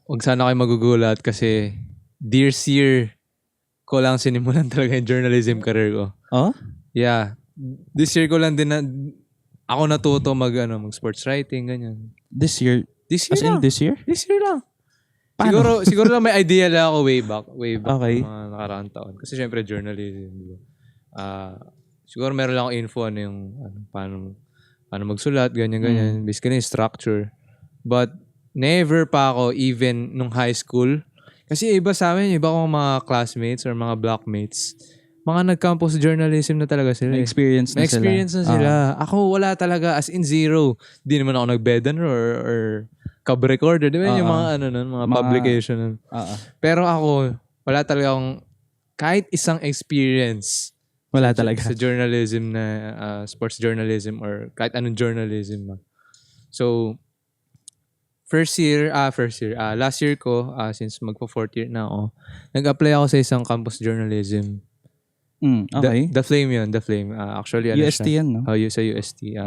huwag sana kayo magugulat kasi this year ko lang sinimulan talaga yung journalism career ko. Oh? Yeah. This year ko lang din ako natuto mag sports writing, ganyan. This year? This year lang. This year? This year lang. Paano? Siguro lang may idea lang ako way back Okay. mga nakaraang taon. Kasi syempre journalism. Siguro meron lang ako info paano magsulat, ganyan. Basically, structure. But, never pa ako even nung high school. Kasi iba sa amin, iba kong mga classmates or mga blockmates, mga nag-campus journalism na talaga sila. May experience na sila. Ako, wala talaga. As in, zero. Di naman ako nag-bedan or cab-recorder. Di ba yung mga mga publication. Pero ako, wala talaga akong kahit isang experience. Wala talaga. Sa journalism na sports journalism or kahit anong journalism. So, last year ko, since magpo-4th year na ako, nag-apply ako sa isang campus journalism. Okay. The Flame yun, The Flame. Actually, UST yan, no? Sa UST.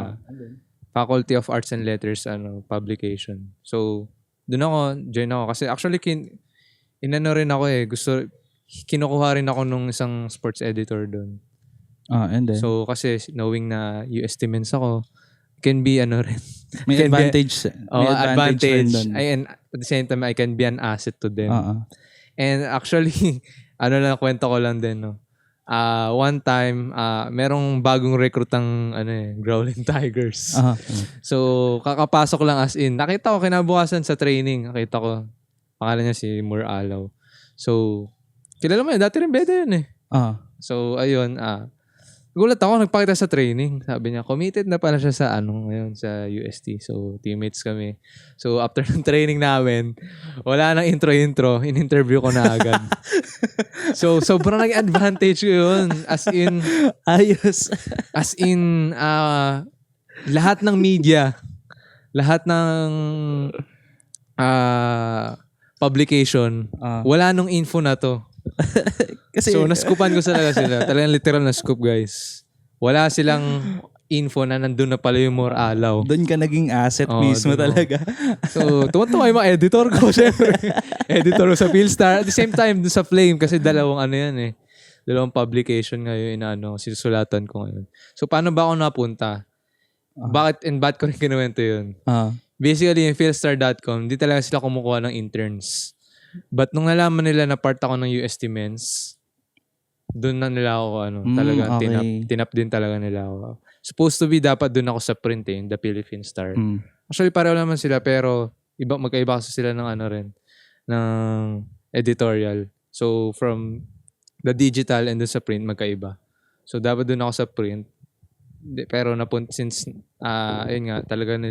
Faculty of Arts and Letters publication. So, join ako. Kasi actually, rin ako eh. Kinukuha rin ako nung isang sports editor doon. And then? So, kasi knowing na UST men's ako, can be rin. May advantage. Advantage. Rin And at the same time, I can be an asset to them. And actually, kwento ko lang din, no? One time, merong bagong recruit ang Growling Tigers. So, kakapasok lang as in. Nakita ko kinabukasan sa training. Nakita ko, pangalan niya si Moore Alaw. So, kilala mo yun, dati rin beda yun eh. So, ayun, gulat ako, nagpakita sa training. Sabi niya, committed na pala siya sa ngayon, sa UST. So, teammates kami. So, after ng training namin, wala nang intro-intro. In-interview ko na agad. So, sobrang naging advantage ko yun. As in, ayos. Lahat ng media, lahat ng publication, wala nung info na to. Kasi, so, naskupan ko talaga sila. Talagang literal na scoop, guys. Wala silang info na nandun na pala yung Moore Alaw. Doon ka naging asset mismo talaga. So, tuwan-tuwa yung mga editor ko, syempre. Editor ko sa Philstar. At the same time, dun sa Flame, kasi dalawang dalawang publication ngayon sinusulatan ko ngayon. So, paano ba ako napunta? Ba't ko rin kinuwento yun? Basically, yung philstar.com, di talaga sila kumukuha ng interns. But nung nalaman nila na part ako ng UST Men's, doon na nila ako talaga tinap din talaga nila ako. Supposed to be dapat doon ako sa print the Philippine Star. Actually pareho naman sila pero magkaiba kasi sila ng ng editorial. So from the digital and doon sa print magkaiba. So dapat doon ako sa print. Pero since ayun nga talaga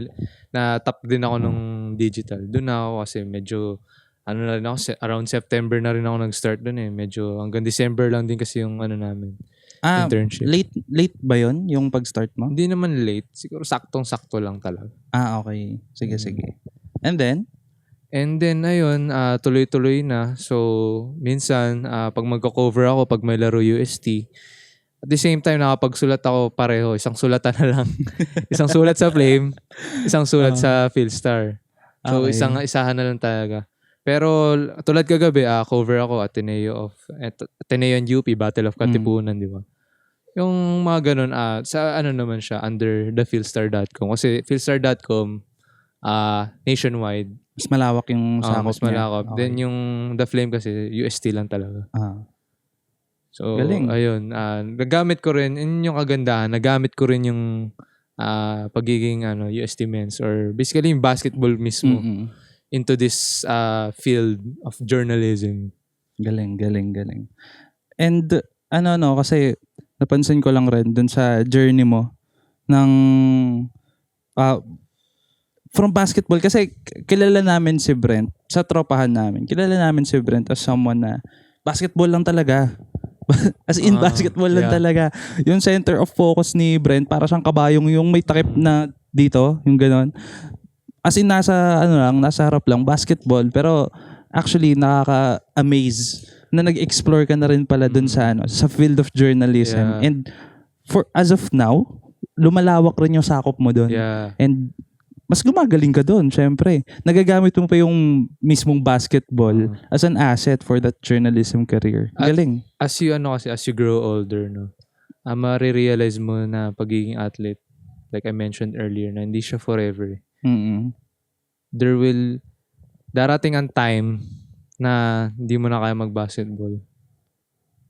na-tap din ako nung digital. Doon na ako kasi medyo na rin ako, around September na rin ako nag-start doon eh. Medyo hanggang December lang din kasi yung namin. Internship. Late ba yon yung pag-start mo? Hindi naman late. Siguro saktong-sakto lang talaga. Okay. Sige. And then, ayun, tuloy-tuloy na. So, minsan, pag magko-cover ako, pag may laro UST, At the same time, nakapagsulat ako pareho. Isang sulatan na lang. Isang sulat sa Flame, isang sulat sa Philstar. So, Okay. isahan na lang talaga. Pero tulad kagabi, cover ako Ateneo and UP, Battle of Katipunan, di ba? Yung mga ganun, sa ano naman siya, under the Philstar.com. Kasi Philstar.com, nationwide. Mas malawak yung sakop Mas niya. malakop. Okay. Then yung The Flame kasi, UST lang talaga. So, Galing. ayun. Nagamit ko rin, yun yung kagandahan, nagamit ko rin yung pagiging UST men's or basically yung basketball mismo Mm-mm. into this field of journalism. Galing. And kasi napansin ko lang rin dun sa journey mo ng from basketball kasi kilala namin si Brent sa tropahan namin. Kilala namin si Brent as someone na basketball lang talaga. As in basketball lang yeah. talaga. Yung center of focus ni Brent para siyang kabayong yung may takip na dito, yung ganon. As in nasa harap lang basketball pero actually nakaka-amaze na nag-explore ka na rin pala dun sa sa field of journalism. Yeah. And as of now, lumalawak rin yung sakop mo dun. Yeah. And mas gumagaling ka doon, syempre. Nagagamit mo pa yung mismong basketball as an asset for that journalism career. Galing. As you grow older, no, marirealize mo na pagiging athlete, like I mentioned earlier, na hindi siya forever. Mm-mm. Darating ang time na hindi mo na kaya mag-basketball.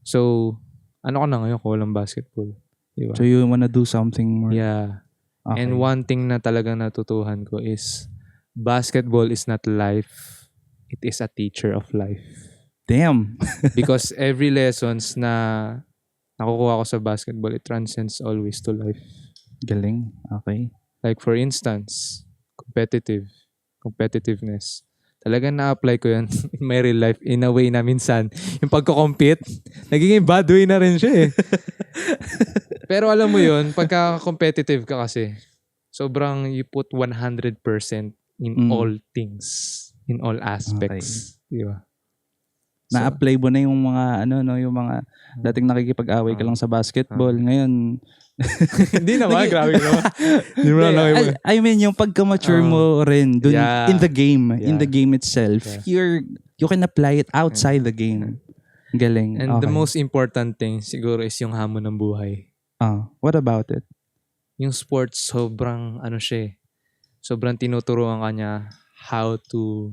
So, ano ka na ngayon kung walang basketball? Diba? So you wanna do something more. Yeah. Okay. And one thing na talagang natutuhan ko is basketball is not life. It is a teacher of life. Damn. Because every lessons na nakukuha ko sa basketball, it transcends always to life. Galing. Okay. Like for instance, competitiveness. Talagang na-apply ko yan in my real life in a way na minsan, yung pagko-compete, nagiging bad way na rin siya eh. Pero alam mo yun, pagka-competitive ka kasi, sobrang you put 100% in all things, in all aspects. Okay. Di ba? Na-apply mo na yung mga, yung mga dating nakikipag-away ka lang sa basketball. Ngayon, hindi naman, grabe naman. Hindi mo na I mean, yung pagka-mature mo rin dun, in the game, in the game itself, you can apply it outside the game. Galing. And the most important thing siguro is yung hamon ng buhay. What about it? Yung sports, sobrang sobrang tinuturuan ka niya how to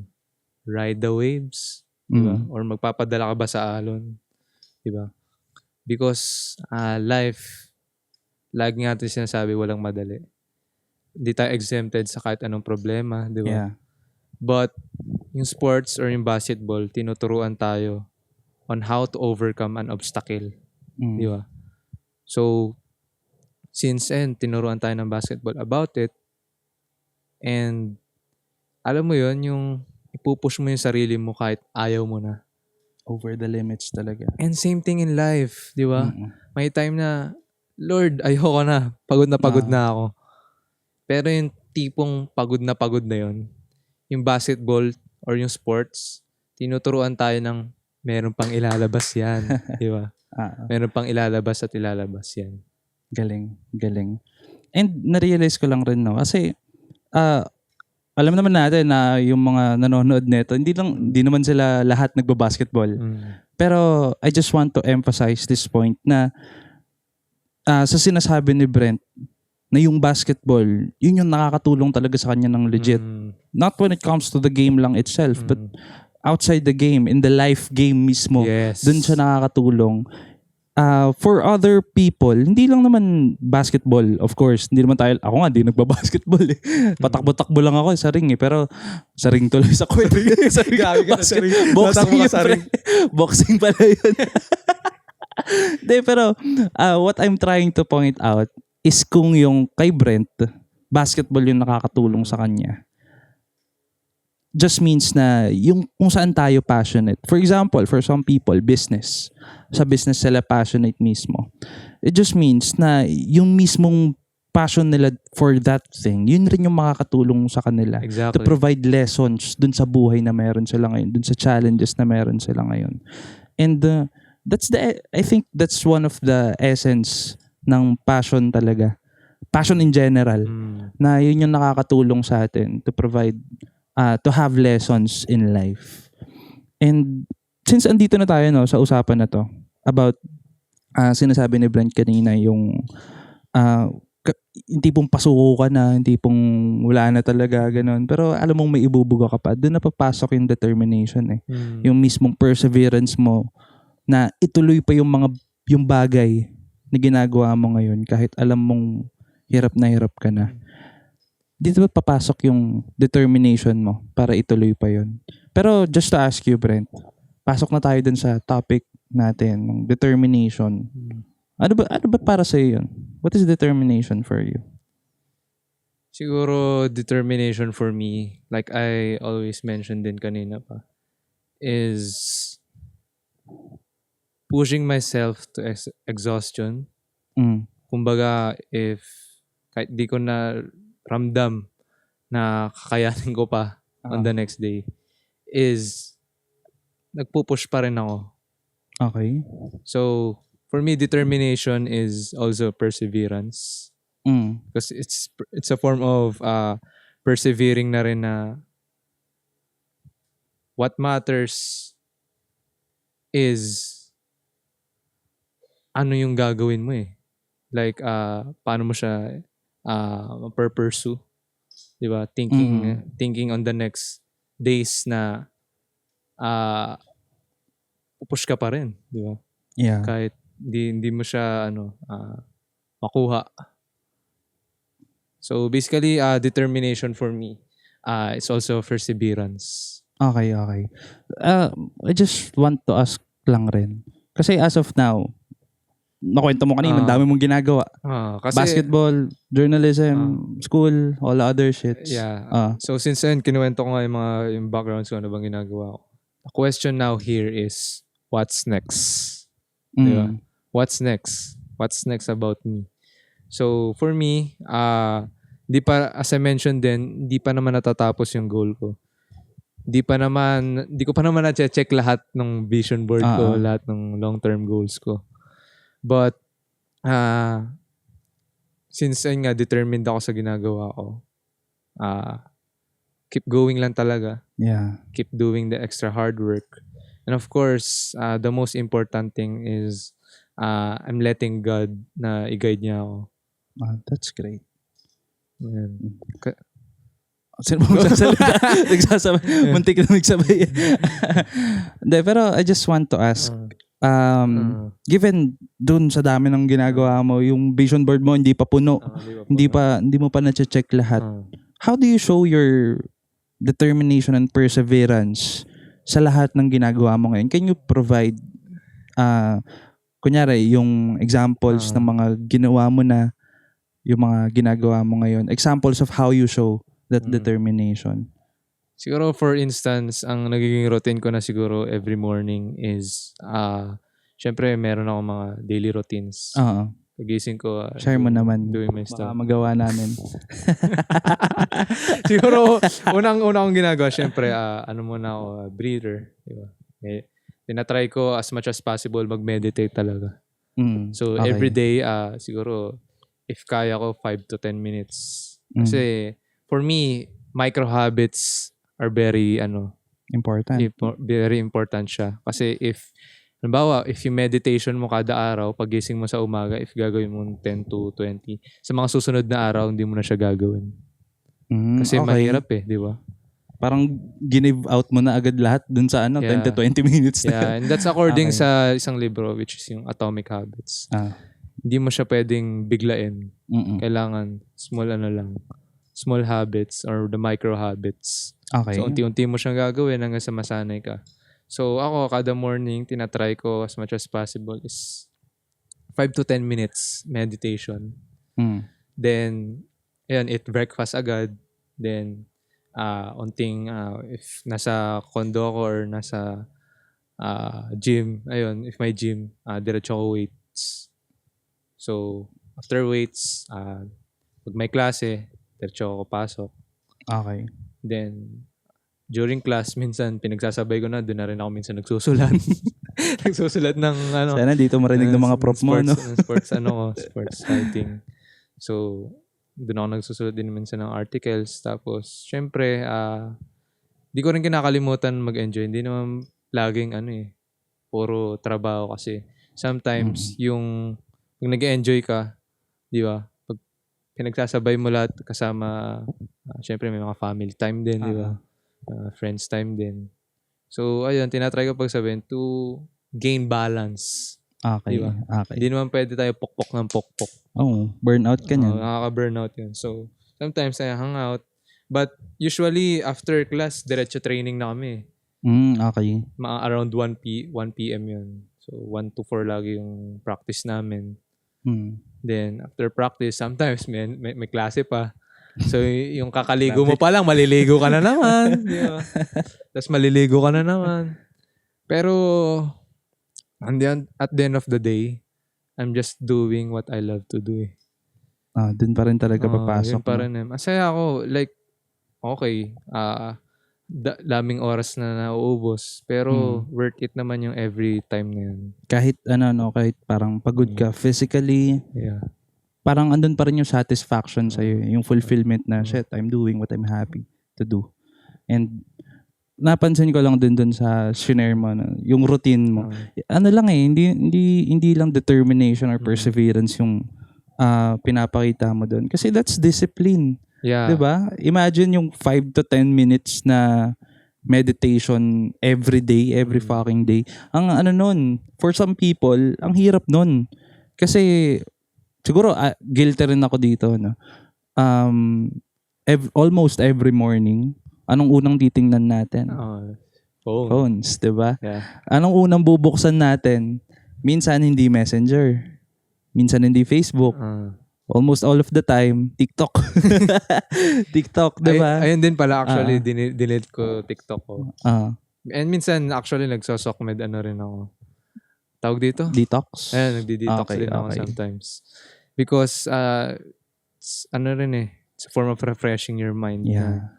ride the waves, diba? Or magpapadala ka ba sa alon, diba? Because life, lagi nga natin sinasabi, walang madali. Hindi tayo exempted sa kahit anong problema, diba? Yeah. But yung sports or yung basketball, tinuturuan tayo on how to overcome an obstacle, diba? So, since tinuruan tayo ng basketball about it, and alam mo yun, yung ipupush mo yung sarili mo kahit ayaw mo na. Over the limits talaga. And same thing in life, di ba? May time na, Lord, ayoko na. Pagod na ako. Pero yung tipong pagod na yun, yung basketball or yung sports, tinuturuan tayo ng meron pang ilalabas yan. Di ba? Meron pang ilalabas yan. Galing. And na-realize ko lang rin, no? Kasi, alam naman natin na yung mga nanonood nito, hindi naman sila lahat nagbabasketball. Pero I just want to emphasize this point na sa sinasabi ni Brent na yung basketball, yun yung nakakatulong talaga sa kanya ng legit. Not when it comes to the game lang itself, but outside the game, in the life game mismo. Yes. Dun siya nakakatulong. For other people, hindi lang naman basketball, of course. Hindi naman tayo, ako nga, di nagbabasketball eh. Patakbo-takbo lang ako sa ring eh. Pero sa ring tuloy sa court. Gabi ka sa ring. Boxing yun, pre. Boxing pala yun. De, pero what I'm trying to point out is kung yung kay Brent, basketball yung nakakatulong sa kanya. Just means na yung kung saan tayo passionate. For example, for some people, business. Sa business sila passionate mismo. It just means na yung mismong passion nila for that thing, yun rin yung makakatulong sa kanila. Exactly. To provide lessons dun sa buhay na meron sila ngayon, dun sa challenges na meron sila ngayon. And I think that's one of the essence ng passion talaga. Passion in general. Na yun yung nakakatulong sa atin to provide, to have lessons in life. And since andito na tayo no, sa usapan na to, about, sinasabi ni Brent kanina yung, hindi pong pasuko ka na, hindi pong wala na talaga, ganun. Pero alam mong may ibubuga ka pa, doon na papasok yung determination eh. Yung mismong perseverance mo na ituloy pa yung bagay na ginagawa mo ngayon kahit alam mong hirap ka na. Dito ba papasok yung determination mo para ituloy pa yun? Pero just to ask you, Brent, pasok na tayo dun sa topic natin, ng determination. Ano ba para sa yun? What is determination for you? Siguro determination for me, like I always mentioned din kanina pa, is pushing myself to exhaustion. Kumbaga, if kahit di ko na ramdam na kakayanin ko pa on the next day, is nagpupush pa rin ako. Okay. So, for me, determination is also perseverance. Because it's a form of persevering na rin na what matters is ano yung gagawin mo eh. Like, paano mo siya pursue. Diba? Thinking on the next days na pupush ka pa rin. Diba? Yeah. Kahit hindi mo siya makuha. So basically, determination for me is also perseverance. Okay. I just want to ask lang rin. Kasi as of now, nakwento mo kanina, ang dami mong ginagawa. Kasi, basketball, journalism, school, all other shits. Yeah. So since then, kinuwento ko nga yung backgrounds ko, ano bang ginagawa ko. The question now here is, what's next? Diba? What's next? What's next about me? So for me, as I mentioned din, hindi pa naman natatapos yung goal ko. Hindi ko pa naman na-check lahat ng vision board ko, lahat ng long-term goals ko. But, since ayun nga, determined ako sa ginagawa ko, keep going lang talaga. Yeah. Keep doing the extra hard work. And of course, the most important thing is, I'm letting God na i-guide niya ako. That's great. Ayan. Sino mo magsasalita? Nagsasabay. Muntik na magsabay. Hindi, pero I just want to ask, given dun sa dami ng ginagawa mo, yung vision board mo hindi pa puno, hindi mo pa na-check lahat. How do you show your determination and perseverance sa lahat ng ginagawa mo ngayon? Can you provide kunyari yung examples ng mga ginawa mo na, yung mga ginagawa mo ngayon, examples of how you show that determination? Siguro for instance, ang nagiging routine ko na siguro every morning is syempre meron ako mga daily routines. Pagising ko, share mo naman. Doing my stuff. Baka magawa namin. Siguro, unang kong ginagawa, syempre, muna ako, breather. Diba? Tinatry ko as much as possible mag-meditate talaga. So, okay. every day, siguro, if kaya ko, 5 to 10 minutes. Kasi, for me, micro habits are very, important. Very important siya. Kasi halimbawa, if yung meditation mo kada araw, pagising mo sa umaga, if gagawin mo 10 to 20, sa mga susunod na araw, hindi mo na siya gagawin. Kasi mahirap di ba? Parang give out mo na agad lahat dun sa 10 to 20 minutes na. Yeah, and that's according sa isang libro, which is yung Atomic Habits. Hindi mo siya pwedeng biglain. Kailangan small habits or the micro habits. Okay. So, unti-unti mo siyang gagawin hanggang sa masanay ka. So, ako, kada morning, tinatry ko as much as possible is 5 to 10 minutes meditation. Then, eat breakfast agad. Then, if nasa condo ko or nasa gym, if may gym, diretso ko weights. So, after weights, pag may klase, diretso ako pasok. Okay. Then, during class, minsan, pinagsasabay ko na, doon na rin ako minsan nagsusulat. Nagsusulat ng ano. Sana dito marinig ng mga prop mo, no? Sports writing. So, doon ako nagsusulat din minsan ng articles. Tapos, syempre, di ko rin kinakalimutan mag-enjoy. Hindi naman laging puro trabaho kasi. Sometimes, pag nag-enjoy ka, di ba? Pag pinagsasabay mo lahat kasama, syempre may mga family time din, di ba? Friends time din. So, ayun, tinatry ko pagsabihin to gain balance. Okay. Diba? Okay. Hindi naman pwede tayo pokpok ng pokpok. Burnout ka niyan. Nakaka-burnout yun. So, sometimes I hang out. But usually, after class, diretso training na kami. Okay. Around 1 p.m. yun. So, 1 to 4 lagi yung practice namin. Then, after practice, sometimes may klase pa. So, yung kakaligo mo pa lang, maliligo ka na naman. Diba? Tapos maliligo ka na naman. Pero, at the end of the day, I'm just doing what I love to do. Dun pa rin talaga papasok. Yun pa rin. Masaya ako. Like, okay, daming oras na nauubos. Pero, worth it naman yung every time na yun. Kahit kahit parang pagod ka physically, parang andun pa rin yung satisfaction sa'yo, yung fulfillment na, shit, I'm doing what I'm happy to do. And napansin ko lang din dun sa shinare mo, yung routine mo. Hindi lang determination or perseverance yung pinapakita mo dun. Kasi that's discipline. Yeah. Diba? Imagine yung 5 to 10 minutes na meditation every day, every fucking day. Ang nun, for some people, ang hirap nun. Kasi siguro, guilty rin ako dito, no? Almost every morning, anong unang titingnan natin? Phones, diba? Yeah. Anong unang bubuksan natin? Minsan hindi Messenger. Minsan hindi Facebook. Almost all of the time, TikTok. TikTok, diba? Ayun din pala, actually, dinelete ko TikTok ko. And minsan, actually, nagsosokmed rin ako. Tawag dito? Detox? Nagdi-detox din ako sometimes. Because, it's a form of refreshing your mind. Yeah.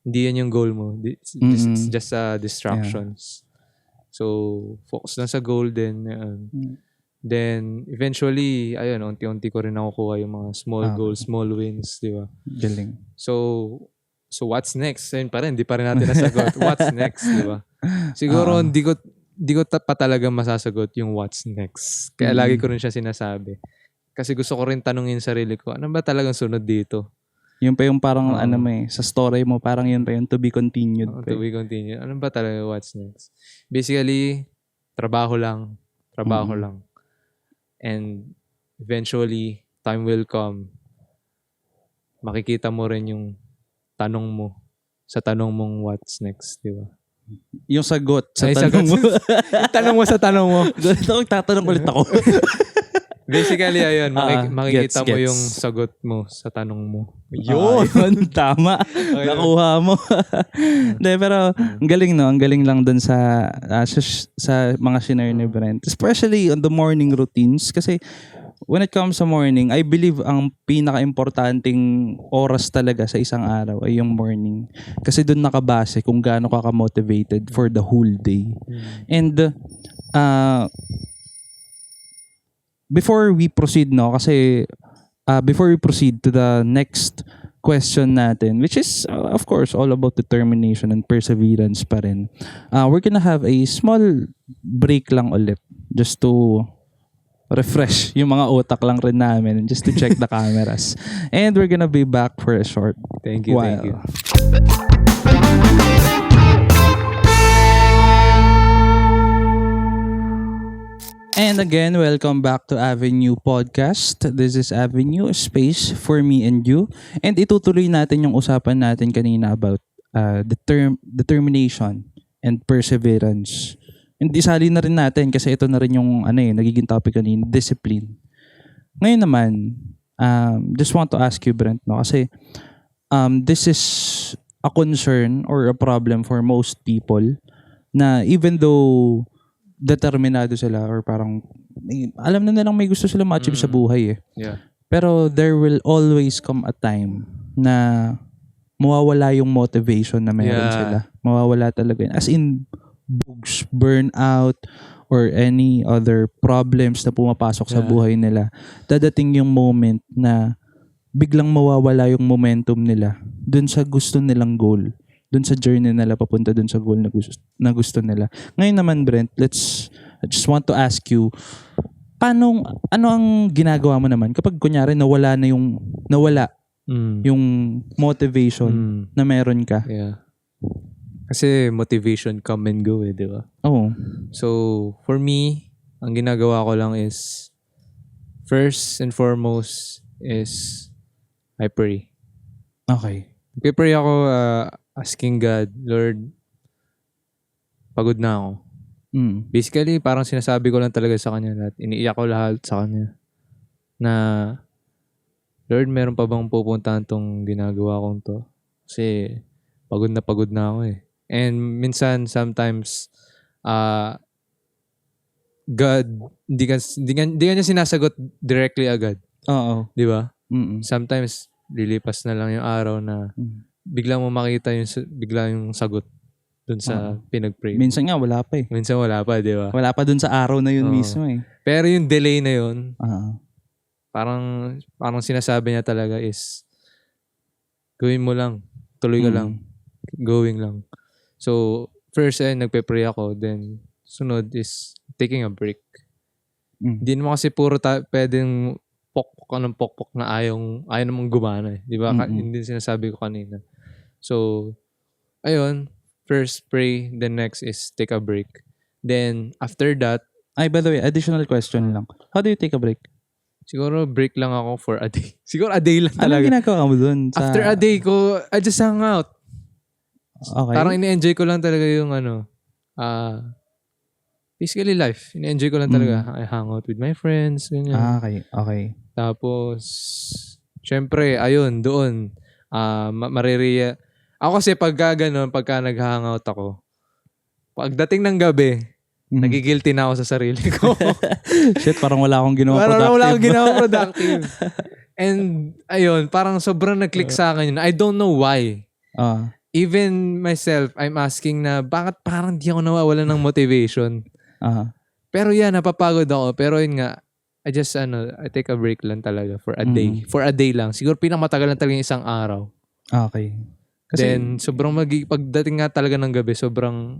Hindi yan yung goal mo. It's just distractions. So, focus lang sa goal din. Then, eventually, unti-unti ko rin nakukuha yung mga small goals, small wins, di ba? Galing. So what's next? Ayun pa rin, hindi pa rin natin nasagot. What's next, di ba? Siguro, hindi ko pa talaga masasagot yung what's next. Kaya lagi ko rin siya sinasabi. Kasi gusto ko rin tanungin sarili ko, ano ba talagang sunod dito? Yung pa yung parang sa story mo, parang yun pa yung to be continued. To be continued. Ano ba talaga what's next? Basically, trabaho lang. And eventually, time will come. Makikita mo rin yung tanong mo sa tanong mong what's next, di ba? Yung sagot sa tanong mo. Tanong mo sa tanong mo. Ganito, tatanong ulit ako. Basically, ayun, makikita mo yung sagot mo sa tanong mo. Yun, tama. Nakuha mo. De, pero, ang galing, no? Ang galing lang dun sa mga shinare ni Brent. Especially on the morning routines. Kasi, when it comes sa morning, I believe ang pinaka-importanting oras talaga sa isang araw ay yung morning. Kasi dun nakabase kung gaano ka ka-motivated for the whole day. And, before we proceed, no, kasi before we proceed to the next question natin, which is, of course, all about determination and perseverance pa rin, we're gonna have a small break lang ulit just to refresh yung mga utak lang rin namin, just to check the cameras. And we're gonna be back for a short Thank you. And again, welcome back to Avenue Podcast. This is Avenue, a space for me and you. And itutuloy natin yung usapan natin kanina about determination and perseverance. And isali na rin natin kasi ito na rin yung nagiging topic kanina, discipline. Ngayon naman, just want to ask you, Brent, no? Kasi this is a concern or a problem for most people na even though determinado sila or parang alam na nilang may gusto sila ma-achieve sa buhay Yeah. Pero there will always come a time na mawawala yung motivation na meron sila. Mawawala talaga. As in, bugs, burnout, or any other problems na pumapasok sa Yeah. buhay nila, dadating yung moment na biglang mawawala yung momentum nila dun sa gusto nilang goal, dun sa journey nila papunta dun sa goal na gusto nila. Ngayon naman, Brent, I just want to ask you, ano ang ginagawa mo naman kapag kunyari nawala yung motivation na meron ka? Yeah. Kasi motivation come and go di ba? Oh. So, for me, ang ginagawa ko lang is, first and foremost is, I pray. Okay. Nagpe-pray ako, asking God, Lord, pagod na ako. Basically, parang sinasabi ko lang talaga sa Kanya lahat. Iniiyak ko lahat sa Kanya. Na, Lord, meron pa bang pupuntahan tong ginagawa kong to? Kasi, pagod na ako eh. And minsan, sometimes, God, hindi ka niya sinasagot directly agad. Oo. Di ba? Mm-mm. Sometimes, lilipas na lang yung araw na biglang mo makita yung sagot dun sa pinag-pray. Minsan nga wala pa eh. Minsan wala pa, di ba? Wala pa dun sa araw na yun Oo. mismo eh. Pero yung delay na yun, Oo. parang sinasabi niya talaga is, gawin mo lang. Tuloy ka lang. Going lang. So, first nagpe-pray ako. Then, sunod is taking a break. Hindi naman kasi puro pwedeng pokpok na ayaw namang gumana eh. Di ba? Hindi sinasabi ko kanina. So, ayun. First pray. Then next is take a break. Then, after that, Ay, by the way, additional question lang. How do you take a break? siguro break lang ako for a day. Siguro a day lang Anong talaga. ginagawa mo dun? After a day ko, I just hang out. Okay. Parang ini-enjoy ko lang talaga yung basically life. Ini-enjoy ko lang talaga. I hang out with my friends. Ganyan. Okay. Okay. Tapos, syempre, ayun, doon. Ako kasi pagka nag-hangout ako, pagdating ng gabi, nagigilty na ako sa sarili ko. Shit, parang wala akong ginawa productive. Parang wala akong ginawa productive. And, ayun, parang sobrang nag-click sa akin yun. I don't know why. Even myself, I'm asking na, bakit parang di ako nawawalan ng motivation? Pero yan, napapagod ako. Pero yun nga, I take a break lang talaga for a day. For a day lang. Siguro pinakamatagal lang talaga yung isang araw. Okay. Kasi, Then, sobrang pagdating nga talaga ng gabi, sobrang,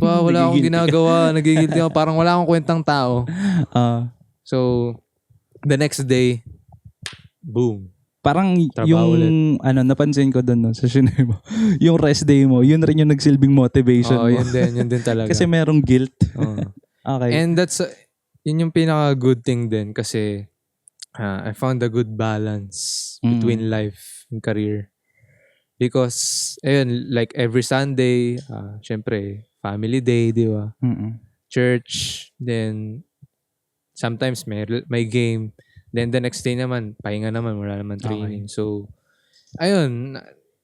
wala akong ginagawa, nagigilty ako, parang wala akong kwentang tao. So, the next day, boom. Parang Trabaho yung, napansin ko doon sa shinay mo, yung rest day mo, yun rin yung nagsilbing motivation mo. Yun din talaga. Kasi merong guilt. Okay. And yun yung pinaka-good thing din kasi I found a good balance between life and career. Because, ayun, like every Sunday, syempre, family day, di ba? Church, then sometimes may game. Then the next day naman, pahinga naman, wala naman training. Okay. So, ayun,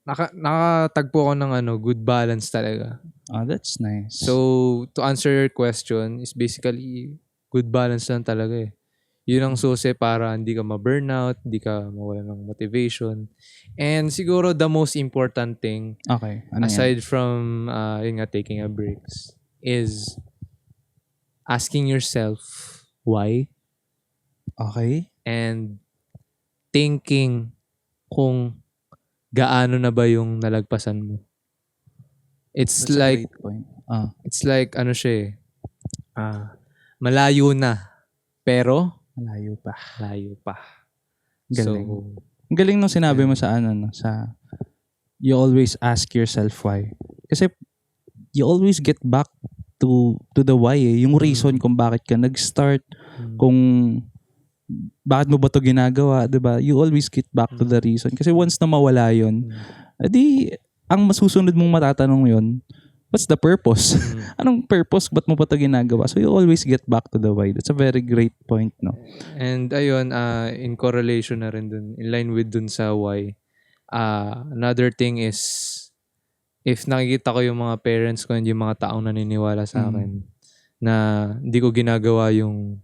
nakatagpo ako ng good balance talaga. That's nice. So, to answer your question, is basically, good balance lang talaga eh. Yun ang susi para hindi ka ma-burnout, hindi ka mawala ng motivation. And siguro the most important thing, okay. Aside from taking a breaks, is asking yourself why. Okay. And thinking kung gaano na ba yung nalagpasan mo. It's That's like, a great point. It's like, malayo na. Pero, Malayo pa. Galing. So, ang galing nung sinabi mo sa sa you always ask yourself why. Kasi you always get back to the why eh. Yung reason kung bakit ka nag-start, kung bakit mo ba ito ginagawa, diba? You always get back to the reason. Kasi once na mawala yun, edi, ang masusunod mong matatanong yun, what's the purpose? Anong purpose? Ba't mo pa ito ginagawa? So you always get back to the why. That's a very great point, no? And ayun, in correlation na rin dun, in line with dun sa why, another thing is, if nakikita ko yung mga parents ko and yung mga taong naniniwala sa akin, na hindi ko ginagawa yung,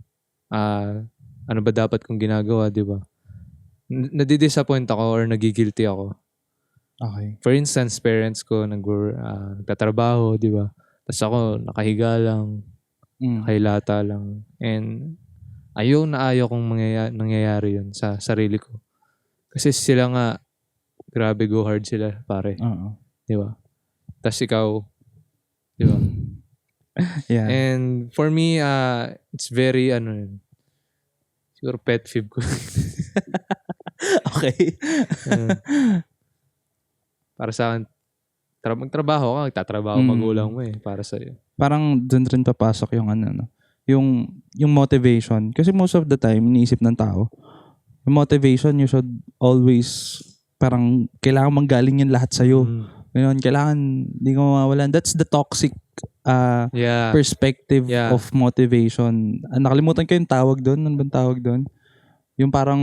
ano ba dapat kong ginagawa, di ba? Nadidisappoint ako or nagigilty ako. Okay. For instance, parents ko nagtatrabaho, di ba? Tapos ako, nakahiga lang, nakahilata lang. And ayaw kong nangyayari yun sa sarili ko. Kasi sila nga, grabe go hard sila, pare. Oo. Di ba? Tapos ikaw, di ba? Yeah. And for me, it's very, siguro pet peeve ko. Okay. Para sa akin, magtrabaho ka, magtatrabaho magulang mo para sa'yo. Parang dun rin papasok yung yung motivation. Kasi most of the time, iniisip ng tao, yung motivation, you should always, parang kailangan manggaling yun lahat sa'yo. Ganun, kailangan, hindi ko mawawalan. That's the toxic perspective of motivation. Nakalimutan ko yung tawag doon. Ano bang tawag doon? Yung parang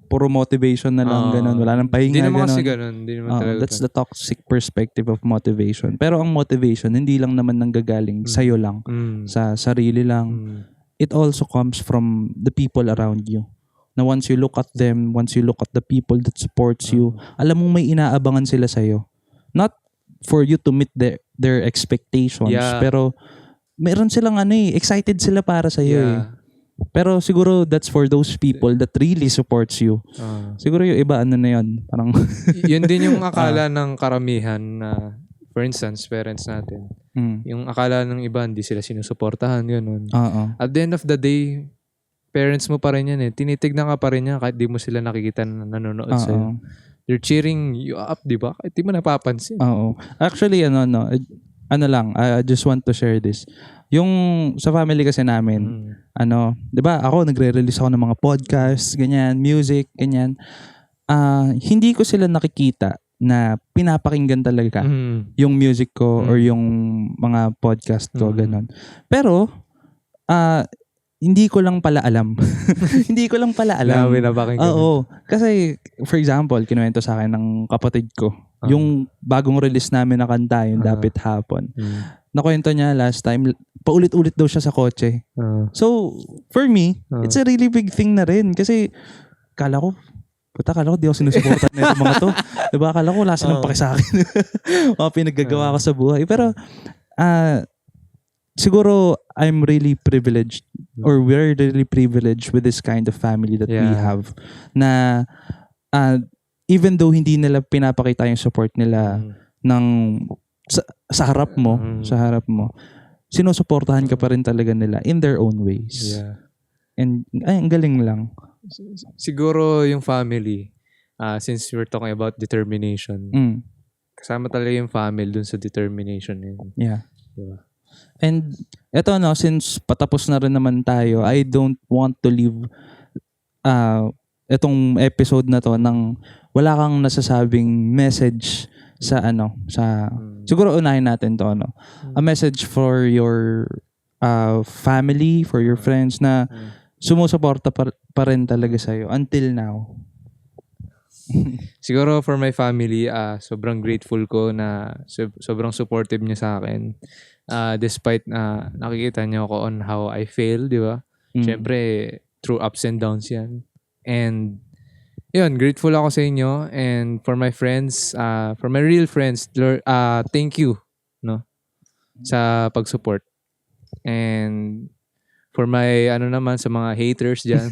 puro motivation na lang, ganun. Wala nang pahinga, Hindi naman ganun. kasi ganun. Hindi naman talaga That's the toxic perspective of motivation. Pero ang motivation, hindi lang naman nanggagaling sa'yo lang, sa sarili lang. It also comes from the people around you. Na once you look at them, once you look at the people that supports you, alam mong may inaabangan sila sa'yo. Not for you to meet their expectations, pero meron silang excited sila para sa'yo Pero siguro that's for those people that really supports you. Siguro yung iba na yun. Parang yun din yung akala ng karamihan na, for instance, parents natin. Yung akala ng iba, hindi sila sinusuportahan, ganun. At the end of the day, parents mo pa rin yan Tinitignan ka pa rin yan kahit di mo sila nakikita na nanonood sa'yo. They're cheering you up, di ba? Kahit di mo napapansin. Actually, I just want to share this. Yung sa family kasi namin, 'di ba? Ako nagre-release ako ng mga podcasts, ganyan, music, ganyan. Hindi ko sila nakikita na pinapakinggan talaga yung music ko or yung mga podcast ko, ganun. Pero hindi ko lang pala alam. Hindi ko lang pala alam. Oo. Kasi, for example, kinuwento sa akin ng kapatid ko, yung bagong release namin na kanta, yung Dapit Hapon. Nakwento niya last time, paulit-ulit daw siya sa kotse. So, for me, it's a really big thing na rin. Kasi, kala ko di ako sinusuportan na itong mga to. Diba? Kala ko wala silang paki sa akin. Mga pinaggagawa ko sa buhay. Pero, siguro I'm really privileged or we're really privileged with this kind of family that we have na even though hindi nila pinapakita yung support nila ng sa harap mo, sinusuportahan ka pa rin talaga nila in their own ways. And ang galing lang. Siguro yung family, since we're talking about determination, kasama talaga yung family dun sa determination yun. Diba? And eto since patapos na rin naman tayo, I don't want to leave etong episode na to nang wala kang nasasabing message sa siguro unahin natin to a message for your family, for your friends na sumusuporta pa rin talaga sa'yo until now. Siguro for my family, sobrang grateful ko na sobrang supportive niya sa akin. Despite nakikita niyo ako on how I fail, di ba? Siyempre, through ups and downs yan. And, yun, grateful ako sa inyo. And for my friends, for my real friends, thank you, sa pag-support. And, for my, naman, sa mga haters dyan.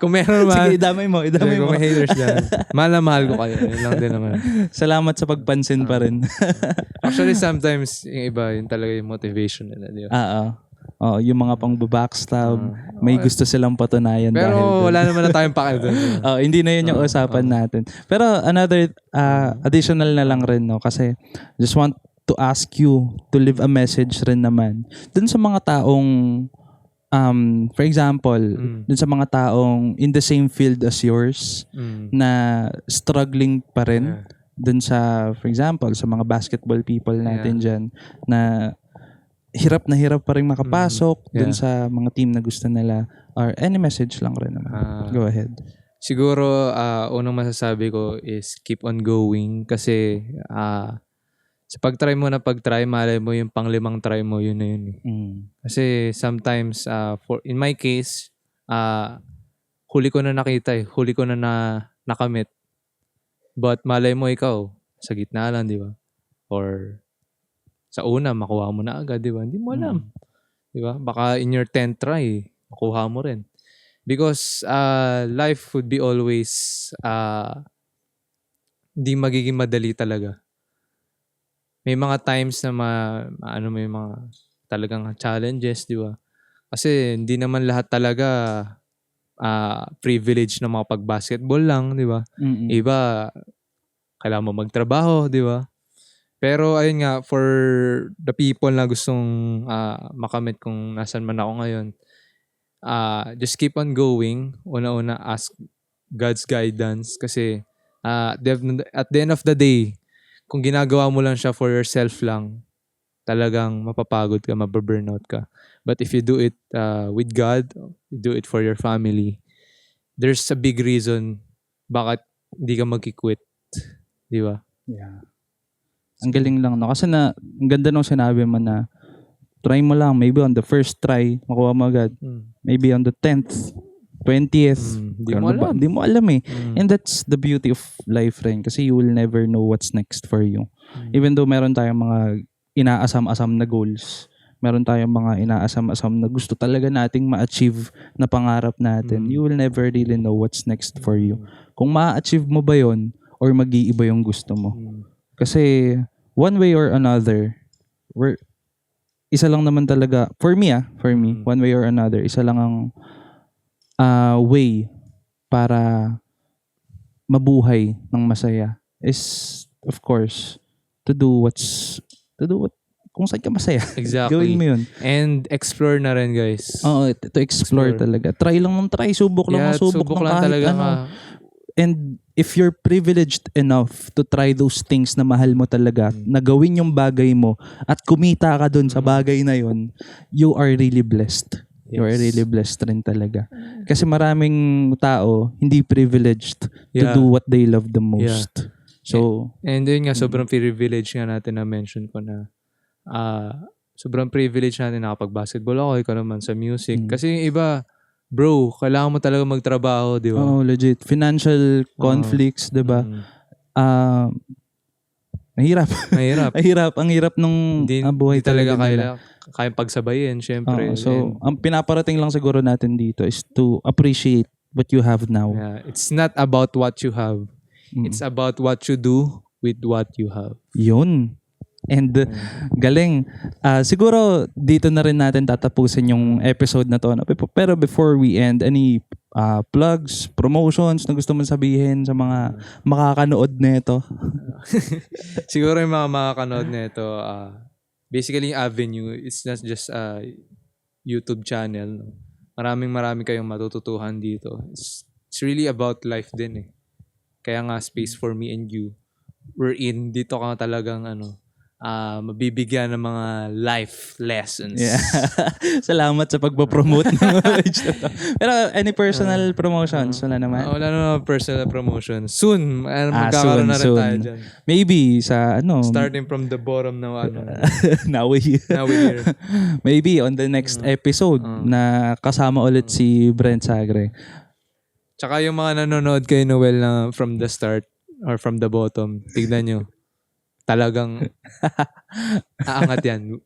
Kung meron naman. Sige, idamay mo. Kung may haters dyan. Mahal na mahal ko kayo. Yun lang din naman. Salamat sa pagpansin pa rin. Actually, sometimes, yung iba, yun talaga yung motivation nila. Di ba? Yung mga pang backstab, may gusto silang patunayan. Pero dahil wala naman na tayong pake doon. Hindi na yun yung usapan natin. Pero another, additional na lang rin, kasi just want to ask you to leave a message rin naman dun sa mga taong for example, dun sa mga taong in the same field as yours na struggling pa rin dun sa, for example, sa mga basketball people natin dyan na hirap pa rin makapasok dun sa mga team na gusto nila or any message lang rin naman. Go ahead. Siguro, unang masasabi ko is keep on going kasi sa pag-try mo, malay mo yung pang-limang try mo, yun na yun. Kasi sometimes, in my case, huli ko na nakita huli ko na nakamit. But malay mo ikaw, sa gitna lang, di ba? Or sa una, makuha mo na agad, di ba? Hindi mo alam. Di ba? Baka in your 10th try, makuha mo rin. Because life would be always hindi magiging madali talaga. May mga times na may mga talagang challenges, di ba? Kasi hindi naman lahat talaga privilege na makapag-basketball lang, di ba? Iba, kailangan mo magtrabaho, di ba? Pero ayun nga, for the people na gustong makamit kung nasan man ako ngayon, just keep on going. Una-una, ask God's guidance kasi at the end of the day, kung ginagawa mo lang siya for yourself lang, talagang mapapagod ka, mababurnout ka. But if you do it with God, you do it for your family, there's a big reason bakit hindi ka magki-quit. Di ba? Yeah. Ang galing lang, no? Kasi ang ganda nung sinabi mo na try mo lang, maybe on the first try, makuha mo agad. Maybe on the 10th, 20th, hindi mo alam eh. And that's the beauty of life rin kasi you will never know what's next for you. Even though meron tayong mga inaasam-asam na goals, meron tayong mga inaasam-asam na gusto talaga nating ma-achieve na pangarap natin, you will never really know what's next for you. Kung ma-achieve mo ba yon or mag-iiba yung gusto mo. Kasi one way or another, isa lang naman talaga, for me, one way or another, isa lang ang way para mabuhay ng masaya is, of course, to do what kung saan ka masaya. Exactly. Gawin mo yun. And explore na rin, guys. Oo, to explore talaga. Try lang ng try, subok lang ng subok ng kahit talaga ano. And if you're privileged enough to try those things na mahal mo talaga, na gawin yung bagay mo at kumita ka dun sa bagay na yun, you are really blessed. You are really blessed rin talaga. Kasi maraming tao hindi privileged to do what they love the most. So, and yun nga, sobrang privilege nga natin na mention ko na sobrang privilege natin nakapag-basketball ako, ikaw naman sa music. Kasi yung iba, bro, kailangan mo talaga magtrabaho, di ba? Oo, legit. Financial conflicts, di ba? Mahirap. Mahirap. Ang hirap nung buhay talaga kaya pagsabayin, syempre. So, ang pinaparating lang siguro natin dito is to appreciate what you have now. Yeah, it's not about what you have. It's about what you do with what you have. Yun. And galing. Siguro dito na rin natin tatapusin yung episode na to. No? Pero before we end, any plugs, promotions na gusto mong sabihin sa mga makakanood nito? Siguro yung mga makakanood nito, basically Avenue, it's not just a YouTube channel. No? Maraming kayong matututuhan dito. It's really about life din eh. Kaya nga Space for Me and You. We're in. Dito ka talagang mabibigyan ng mga life lessons. Yeah. Salamat sa pagpo-promote ng page na to. Pero any personal promotions? Wala naman? Wala naman personal promotion. Soon. Magkakaroon na rin tayo dyan. Maybe sa starting from the bottom na now we're here. Maybe on the next episode na kasama ulit si Brent Sagre. Tsaka yung mga nanonood kay Noel na from the start or from the bottom, tignan nyo. Talagang aangat yan.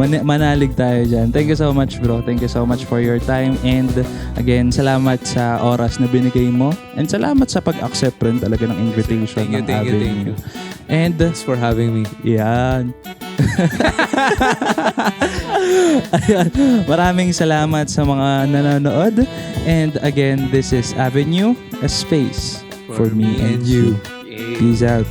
Manalig tayo dyan. Thank you so much, bro. Thank you so much for your time. And again, salamat sa oras na binigay mo. And salamat sa pag-accept rin talaga ng invitation. Thank you. And thanks for having me. Yan. Ayan. Maraming salamat sa mga nanonood. And again, this is Avenue, a space for me and you. Peace out.